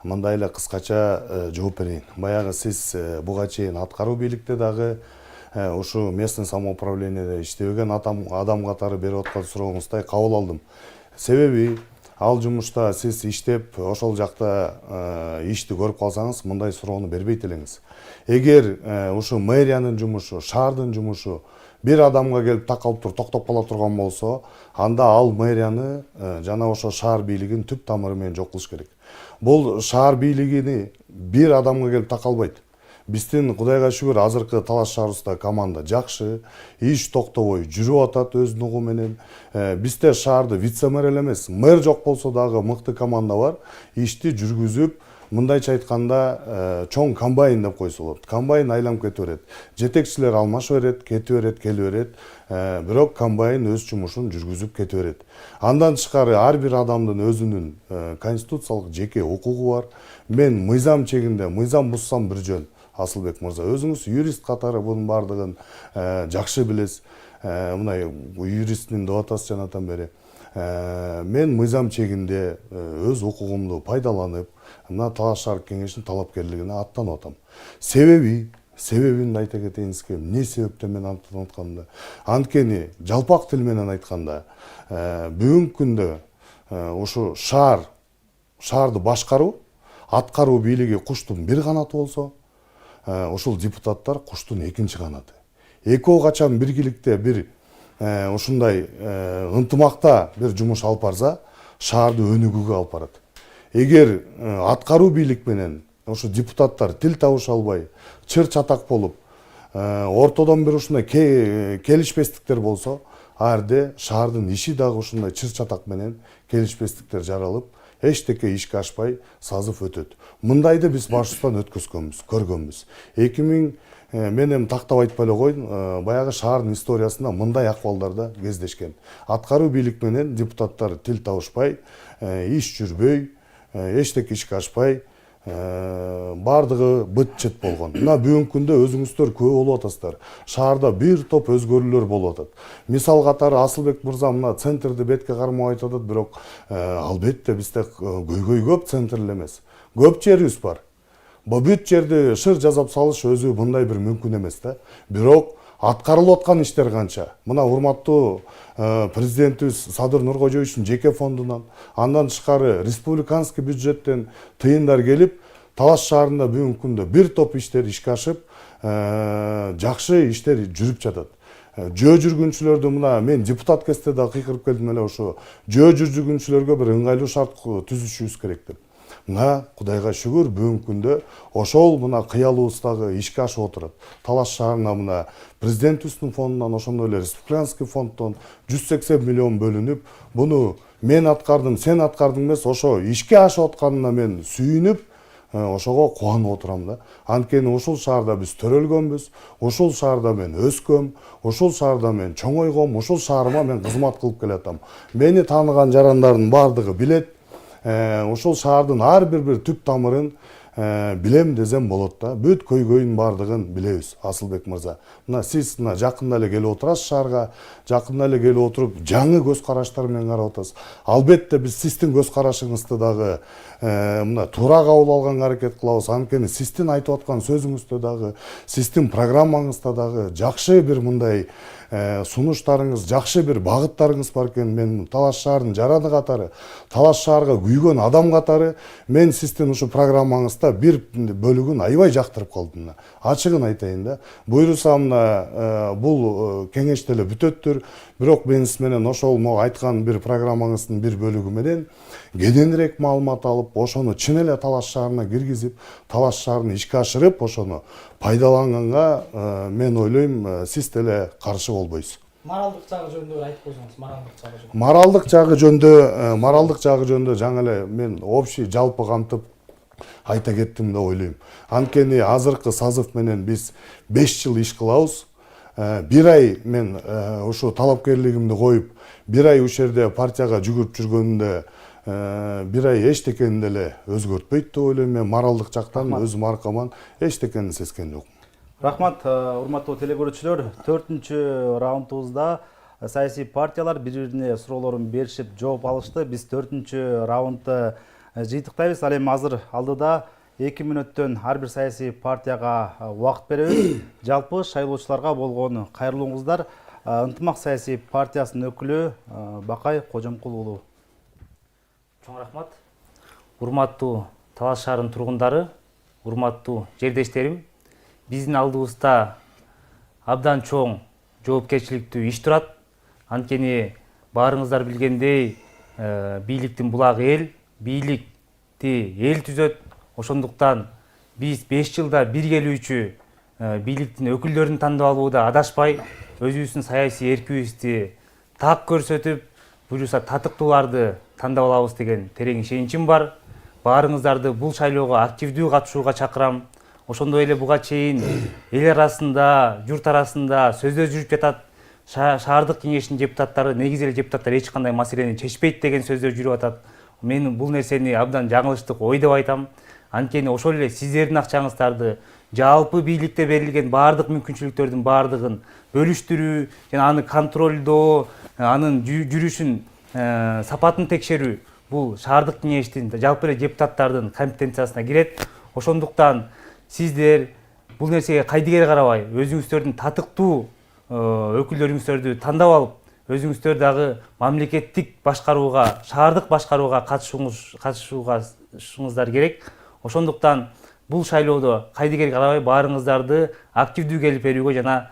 мындай эле кыскача жооп берейин. Баягы сиз буга чейин аткаруу бийликте дагы ушу местный самоуправлениеде иштебеген адам катары берип аткан сурооңуздай кабыл алдым. Себеби ал жумушта сиз иштеп, ошол жакта ишти көрүп калсаңыз, мындай суроону бербейт элеңиз. Эгер ушу мэриянын жумушу, шаардын жумушу бир адамга келип такалып токтоп кала турган болсо, анда ал мэрияны жана ошо шаар бийлигин түп тамыры менен жок кылыш керек. Бул шаар бийлигини бир адамга келип такалбайт. Биздин Кудайга шүгүр азыркы Талас шаарыбызда команда жакшы, иш токтобой жүрүп атат өз нугу менен. Бизде шаарды вице-мэр эле эмес, мэр жок болсо дагы мыкты команда бар. Ишти жүргүзүп, мындайча айтканда чоң комбайн деп койсо болот. Комбайн айланып кете берет. Жетекчилер алмаша берет, кете берет, келе берет. Бирок комбайн өз жумушун жүргүзүп кете берет. Андан тышкары ар бир адамдын өзүнүн конституциялык жеке укугу бар. Мен мыйзам чегинде, мыйзам буссам бир жөн. Асылбек мырза, өзүңүз юрист катары бунун баардыгын жакшы билесиз. Мындай юристтин деп атасыз жанатан бери. Мен мыйзам чегинде өз укугумду пайдаланып, мына Талас шаардык кеңешинин талапкерлигине аттанып атам. Себебин айта кетейин сизге. Эмне себептен мен аттанып атканымда? Анткени жалпак тил менен айтканда, бүгүнкү күндө ушу шаарды башкаруу, аткаруу бийлиги куштун бир канаты болсо, ушул депутаттар куштун экинчи канаты. Экөө качан биргиликте бир ушундай ынтымакта бир жумуш алып барса, шаарды өнүгүүгө алып барат. Эгер аткаруу бийлик менен ушу депутаттар тил табыша албай, чыр чатак болуп, ортодон бир ушундай келишпестиктер болсо, ар жерде шаардын иши дагы ушундай чыр чатак менен келишпестиктер жаралып, эчтеке ишке ашпай сазып өтөт. Мындайды биз башыбыздан өткөзгөнбүз, көргөнбүз. 2000 мен эми тактап айтпай эле коеюн, баягы шаардын историясында мындай акыбалдарда кездешкен. Аткаруу бийлик менен депутаттар тил табышпай, иш жүрбөй, эчтеке ишке ашпай, бардыгы быт-чыт болгон. Мына бүгүнкү күндө өзүңүздөр күбө болуп атасыздар. Шаарда бир топ өзгөрүүлөр болуп атат. Мисал катары Асылбек мырза мына центрди бетке кармап айтып атат, бирок албетте бизде көйгөй көп, центр эле эмес. Көп жерибиз бар. Бүт жерди шыр жазап салыш өзү мындай бир мүмкүн эмес да. Бирок аткарылып аткан иштер канча. Мына урматтуу президентибиз Садыр Нуркожоевичтин жеке фондунан, андан тышкары республиканский бюджеттен тыйындар келип, Талас шаарында бүгүнкү күндө бир топ иштер ишке ашып, жакшы иштер жүрүп жатат. Жөө жүргүнчүлөрдү мына мен депутат кезде да кыйкырып келдим эле, ошо жөө жүргүнчүлөргө бир ыңгайлуу шарт түзүшүбүз керек деп. Мына Кудайга шүгүр бүгүнкү күндө ошол мына кыялыбыз дагы ишке ашып отурат. Талас шаарына мына президентибиздин фондунан, ошондой эле республиканский фонддон 180 миллион бөлүнүп, буну мен аткардым, сен аткардың эмес, ошо ишке ашып атканына мен сүйүнүп, ошого кубанып отурам да. Анткени ушул шаарда биз төрөлгөнбүз, ушул шаарда мен өскөм, ушул шаарда мен чоңойгом, ушул шаарыма мен кызмат кылып келатам. Мени тааныган жарандардын бардыгы билет. Ошол шаардын ар бир түп тамырын билем десем болот да. Бүт көйгөйүн бардыгын билебиз, Асылбек мырза. Мына сиз мына жакында эле келип отурасыз шаарга, жакында эле келип отуруп, жаңы көз караштар менен карап атасыз. Албетте биз сиздин көз карашыңызды дагы мына туура кабыл алганга аракет кылабыз. Анткени сиздин айтып аткан сөзүңүздө дагы, сиздин программаңызда дагы жакшы бир мындай сунуштарыңыз, жакшы бир багыттарыңыз бар экен. Мен Талас шаарынын жараны катары, Талас шаарга күйгөн адам катары мен сиздин ушу программаңызда бир бөлүгүн аябай жактырып калдым. Ачыгын айтайын да. Буйруса мына бул кеңеш деле бүтөттүр. Бирок мен сиз менен ошол айткан бир программаңыздын бир бөлүгү менен кененирээк маалымат алып, ошону чын эле Талас шаарына киргизип, Талас шаарын ишке ашырып, ошону пайдаланганга мен ойлойм сиз деле каршы болбойсуз. Моралдык жагы жөнүндө айтып койсоңуз, Моралдык жагы жөнүндө жаңы эле мен общий жалпы камтып айта кеттим деп ойлойм. Анткени азыркы созыв менен биз 5 жыл иш кылабыз. Бир ай мен ушу талапкерлигимди коюп, бир ай ушул жерде партияга жүгүрүп жүргөндө бир ай эчтекени деле өзгөртпөйт деп ойлойм. Мен моралдык жактан өзүм аркаман эчтекени сезген жокмун. Рахмат, урматтуу телекөрүүчүлөр. 4-чү раундубузда саясий партиялар бири-бирине суроолорун беришип жооп алышты. Биз 4-чү раундду жыйынтыктайбыз. Ал эми азыр алдыда 2 мүнөттөн ар бир саясий партияга убакыт беребиз. Жалпы шайлоочуларга болгон кайрылууңуздар. Ынтымак саясий партиясынын өкүлү Бакай Кожомкул уулу. Чоң рахмат. Урматтуу Талас шаарынын тургундары, урматтуу жердештерим, биздин алдыбызда абдан чоң жоопкерчиликтүү иш турат. Анткени баарыңыздар билгендей, бийликтин булагы эл, бийликти эл түзөт. Ошондуктан биз 5 жылда бир келүүчү бийликтин өкүлдөрүн тандап алууда адашпай, өзүбүздүн саясий эркибизди так көрсөтүп, буюрса татыктууларды тандап алабыз деген терең ишеничим бар. Баарыңыздарды бул шайлоого активдүү катышууга чакырам. Ошондой эле буга чейин эл арасында, журт арасында сөздөр жүрүп жатат. Шаардык кеңештин депутаттары, негизи эле депутаттар эч кандай маселени чечпейт деген сөздөр жүрүп атат. Мен бул нерсени абдан жаңылыштык ой деп айтам. Анткени ошол эле сиздердин акчаңыздарды жалпы бийликте берилген баардык мүмкүнчүлүктөрдүн баардыгын бөлүштүрүү жана аны контролдоо, анын жүрүшүн, сапатын текшерүү бул шаардык кеңештин, жалпы эле депутаттардын компетенциясына кирет. Ошондуктан сиздер бул нерсеге кайдыгер карабай, өзүңүздөрдүн татыктуу өкүлдөрүңүздөрдү тандап алып, өзүңүздөр дагы мамлекеттик башкарууга, шаардык башкарууга катышууңуздар керек. Ошондуктан бул шайлоодо кайдыгер карабай баарыңыздарды активдүү келип берүүгө жана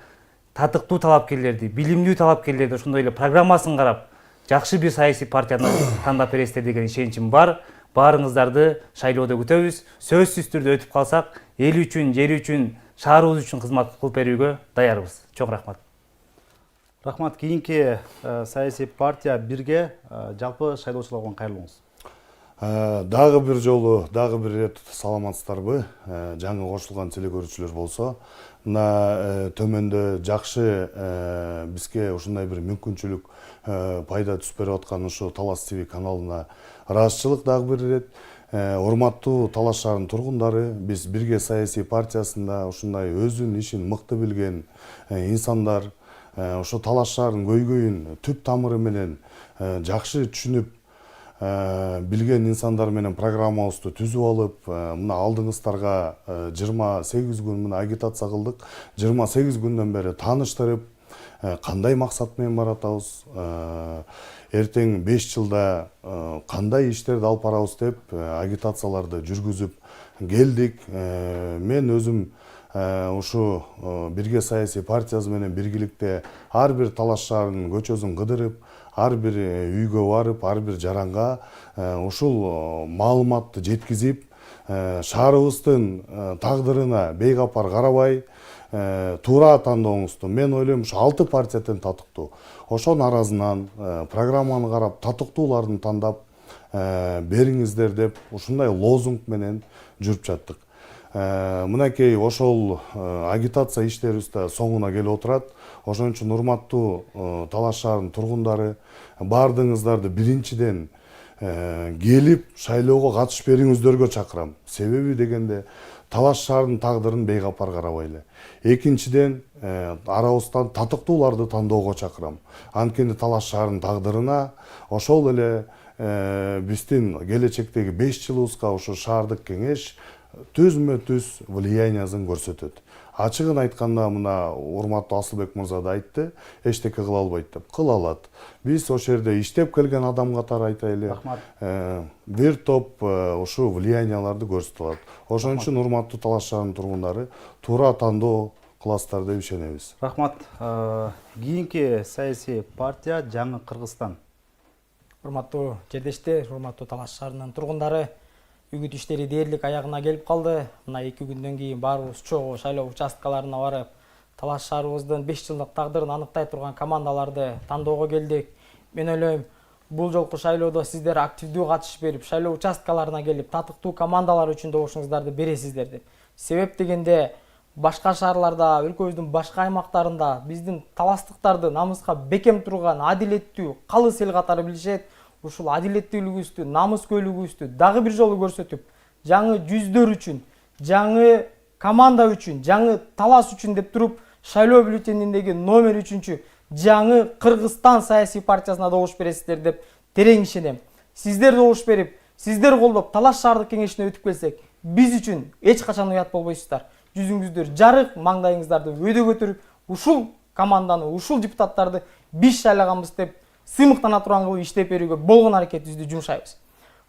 татыктуу талапкерлерди, билимдүү талапкерлерди, ошондой эле программасын карап, жакшы бир саясий партияны тандап бересиздер деген ишеничим бар. Баарыңыздарды шайлоодо күтөбүз. Сөзсүз түрдө өтүп калсак, эл үчүн, жер үчүн, шаарыбыз үчүн кызмат кылып берүүгө даярбыз. Чоң рахмат. Рахмат. Кийинки саясий партия бирге жалпы шайлоочуларга кайрылыңыз. Дагы бир жолу, дагы бир ирет саламатсыздарбы? Жаңы кошулган телекөрүүчүлөр болсо, мына төмөндө жакшы бизге ушундай бир мүмкүнчүлүк пайда түсүп берип аткан ушу Талас ТВ каналына ыраазычылык дагы бир ирет. Урматтуу Талас шаарынын тургундары, биз Бирге саясий партиясында ушундай өзүнүн ишин мыкты билген инсандар, ошо Талас шаарынын көйгөйүн түп тамыры менен жакшы түшүнүп билген инсандар менен программабызды түзүп алып, мына алдыңыздарга 28 күн мына агитация кылдык. 28 күндөн бери тааныштырып, кандай максат менен баратабыз, эртең 5 жылда кандай иштерди алып барабыз деп агитацияларды жүргүзүп келдик. Мен өзүм ушу Бирге саясий партиясы менен биргиликте ар бир Талас шаарынын көчөсүн кыдырып, ар бир үйгө барып, ар бир жаранга ушул маалыматты жеткизип, шаарыбыздын тагдырына бейкапар карабай, туура тандооңузду. Мен ойлойм, ушу 6 партиядан татыктуу. Ошонун аразынан программаны карап, татыктууларын тандап бериңиздер деп ушундай лозунг менен жүрүп жаттык. Мынакей ошол агитация иштерибиз да соңуна келип отурат. Ошон үчүн урматтуу Талас шаарынын тургундары, бардыгыңыздарды биринчиден келип шайлоого катышып бериңиздерге чакырам. Себеби дегенде Талас шаарынын тагдырын бейкапар карабайлы. Экинчиден арабыздан татыктууларды тандоого чакырам. Анткени Талас шаарынын тагдырына ошол эле биздин келечектеги 5 жылыбызга ушу шаардык кеңеш түзмө-түз влияниясын көрсөтөт. Ачыгын айтканда, мына урматтуу Асылбек мырза да айтты, эчтеке кыла албайт деп. Кыла алат. Биз ошол жерде иштеп келген адам катары айтайлы. Рахмат. Бир топ ушу влиянияларды көрсөтүп алат. Ошон үчүн урматтуу Талас шаарынын тургундары туура тандоо кыласыздар деп ишенебиз. Рахмат. Кийинки саясий партия Жаңы Кыргызстан. Урматтуу жердештер, урматтуу Талас шаарынын тургундары, үгүт иштери дээрлик аягына келип калды. Мына 2 күндөн кийин баарыбыз чогуу шайлоо участкаларына барып, Талас шаарыбыздын 5 жылдык тагдырын аныктай турган командаларды тандоого келдик. Мен ойлойм, бул жолку шайлоодо сиздер активдүү катыш берип, шайлоо участкаларына келип, татыктуу командалар үчүн добушуңуздарды бересиздер деп. Себеп дегенде, башка шаарларда, өлкөбүздүн башка аймактарында биздин таластыктарды намыска бекем турган адилеттүү, калыс эл катары билишет. Ушул адилеттүүлүгүбүздү, намыскөйлүгүбүздү дагы бир жолу көрсөтүп, жаңы жүздөр үчүн, жаңы команда үчүн, жаңы Талас үчүн деп туруп, шайлоо бюллетениндеги номер 3-чү жаңы Кыргызстан саясий партиясына добуш бересиздер деп терең ишенем. Сиздер добуш берип, сиздер колдоп Талас шаардык кеңешине өтүп келсек, биз үчүн эч качан уят болбойсуздар. Жүзүңүздөр жарык, маңдайыңыздарды өйдө көтөрүп, ушул команданы, ушул депутаттарды биз шайлаганбыз деп сыймыктана турган кылып иштеп берүүгө болгон аракетибизди жумшайбыз.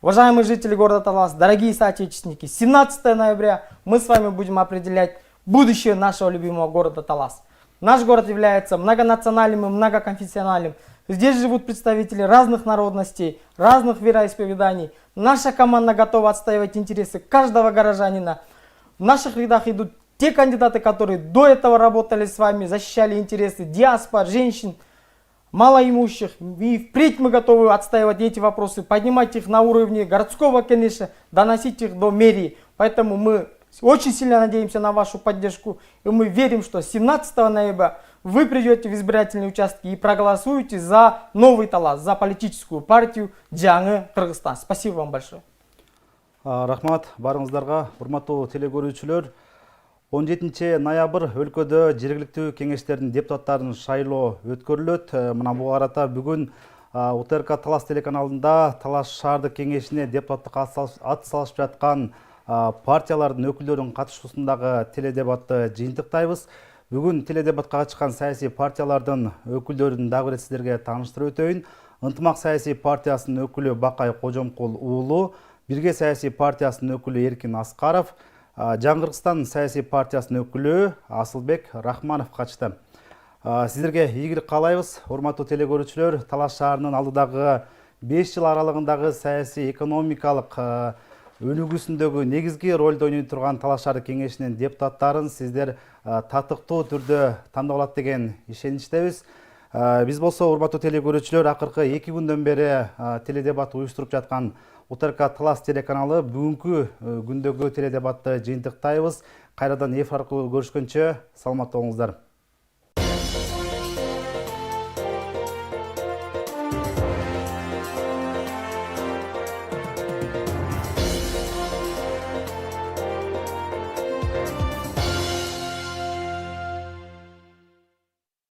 Уважаемые жители города Талас, дорогие соотечественники, 17 ноября мы с вами будем определять будущее нашего любимого города Талас. Наш город является многонациональным и многоконфессиональным. Здесь живут представители разных народностей, разных вероисповеданий. Наша команда готова отстаивать интересы каждого горожанина. В наших рядах идут те кандидаты, которые до этого работали с вами, защищали интересы диаспор, женщин, малоимущих. И впредь мы готовы отстаивать эти вопросы, поднимать их на уровне городского кенеша, доносить их до мэрии. Поэтому мы очень сильно надеемся на вашу поддержку. И мы верим, что 17 ноября вы придете в избирательные участки и проголосуете за новый Талас, за политическую партию Жаңы Кыргызстан. Спасибо вам большое. Рахмат барыңыздарга, урматтуу телекөрүүчүлөр. 17 ноябрь өлкөдө жергиликтүү кеңештердин депутаттарын шайлоо өткөрүлөт. Мына буга карата бүгүн УТРК Талас телеканалында Талас шаардык кеңешине депутаттыкка ат салышып жаткан партиялардын өкүлдөрүнүн катышуусундагы теледебатты жыйынтыктайбыз. Бүгүн теледебатка катышкан саясий партиялардын өкүлдөрүн дагы бир сиздерге тааныштырып өтөйүн. Ынтымак саясий партиясынын өкүлү Бакай Кожомкул уулу, Бирге саясий партиясынын өкүлү Эркин Аскаров, Жаңы Кыргызстан саясий партиясынын өкүлү Асылбек Рахманов катышты. Сиздерге ийгилик каалайбыз. Урматтуу телекөрүүчүлөр, Талас шаарынын алдыдагы 5 жыл аралыгындагы саясий экономикалык өнүгүүсүндөгү негизги ролду ойной турган Талас шаардык кеңешинин депутаттарын сиздер татыктуу түрдө тандап алат деген ишеничтебиз. Биз болсо урматтуу телекөрүүчүлөр, акыркы 2 күндөн бери теледебат уюштуруп жаткан УТРК Талас телеканалы бүгүнкү күндөгү теледебатты жыйынтыктайбыз. Кайрадан эфир аркылуу көрүшкөнчө саламатта болуңуздар.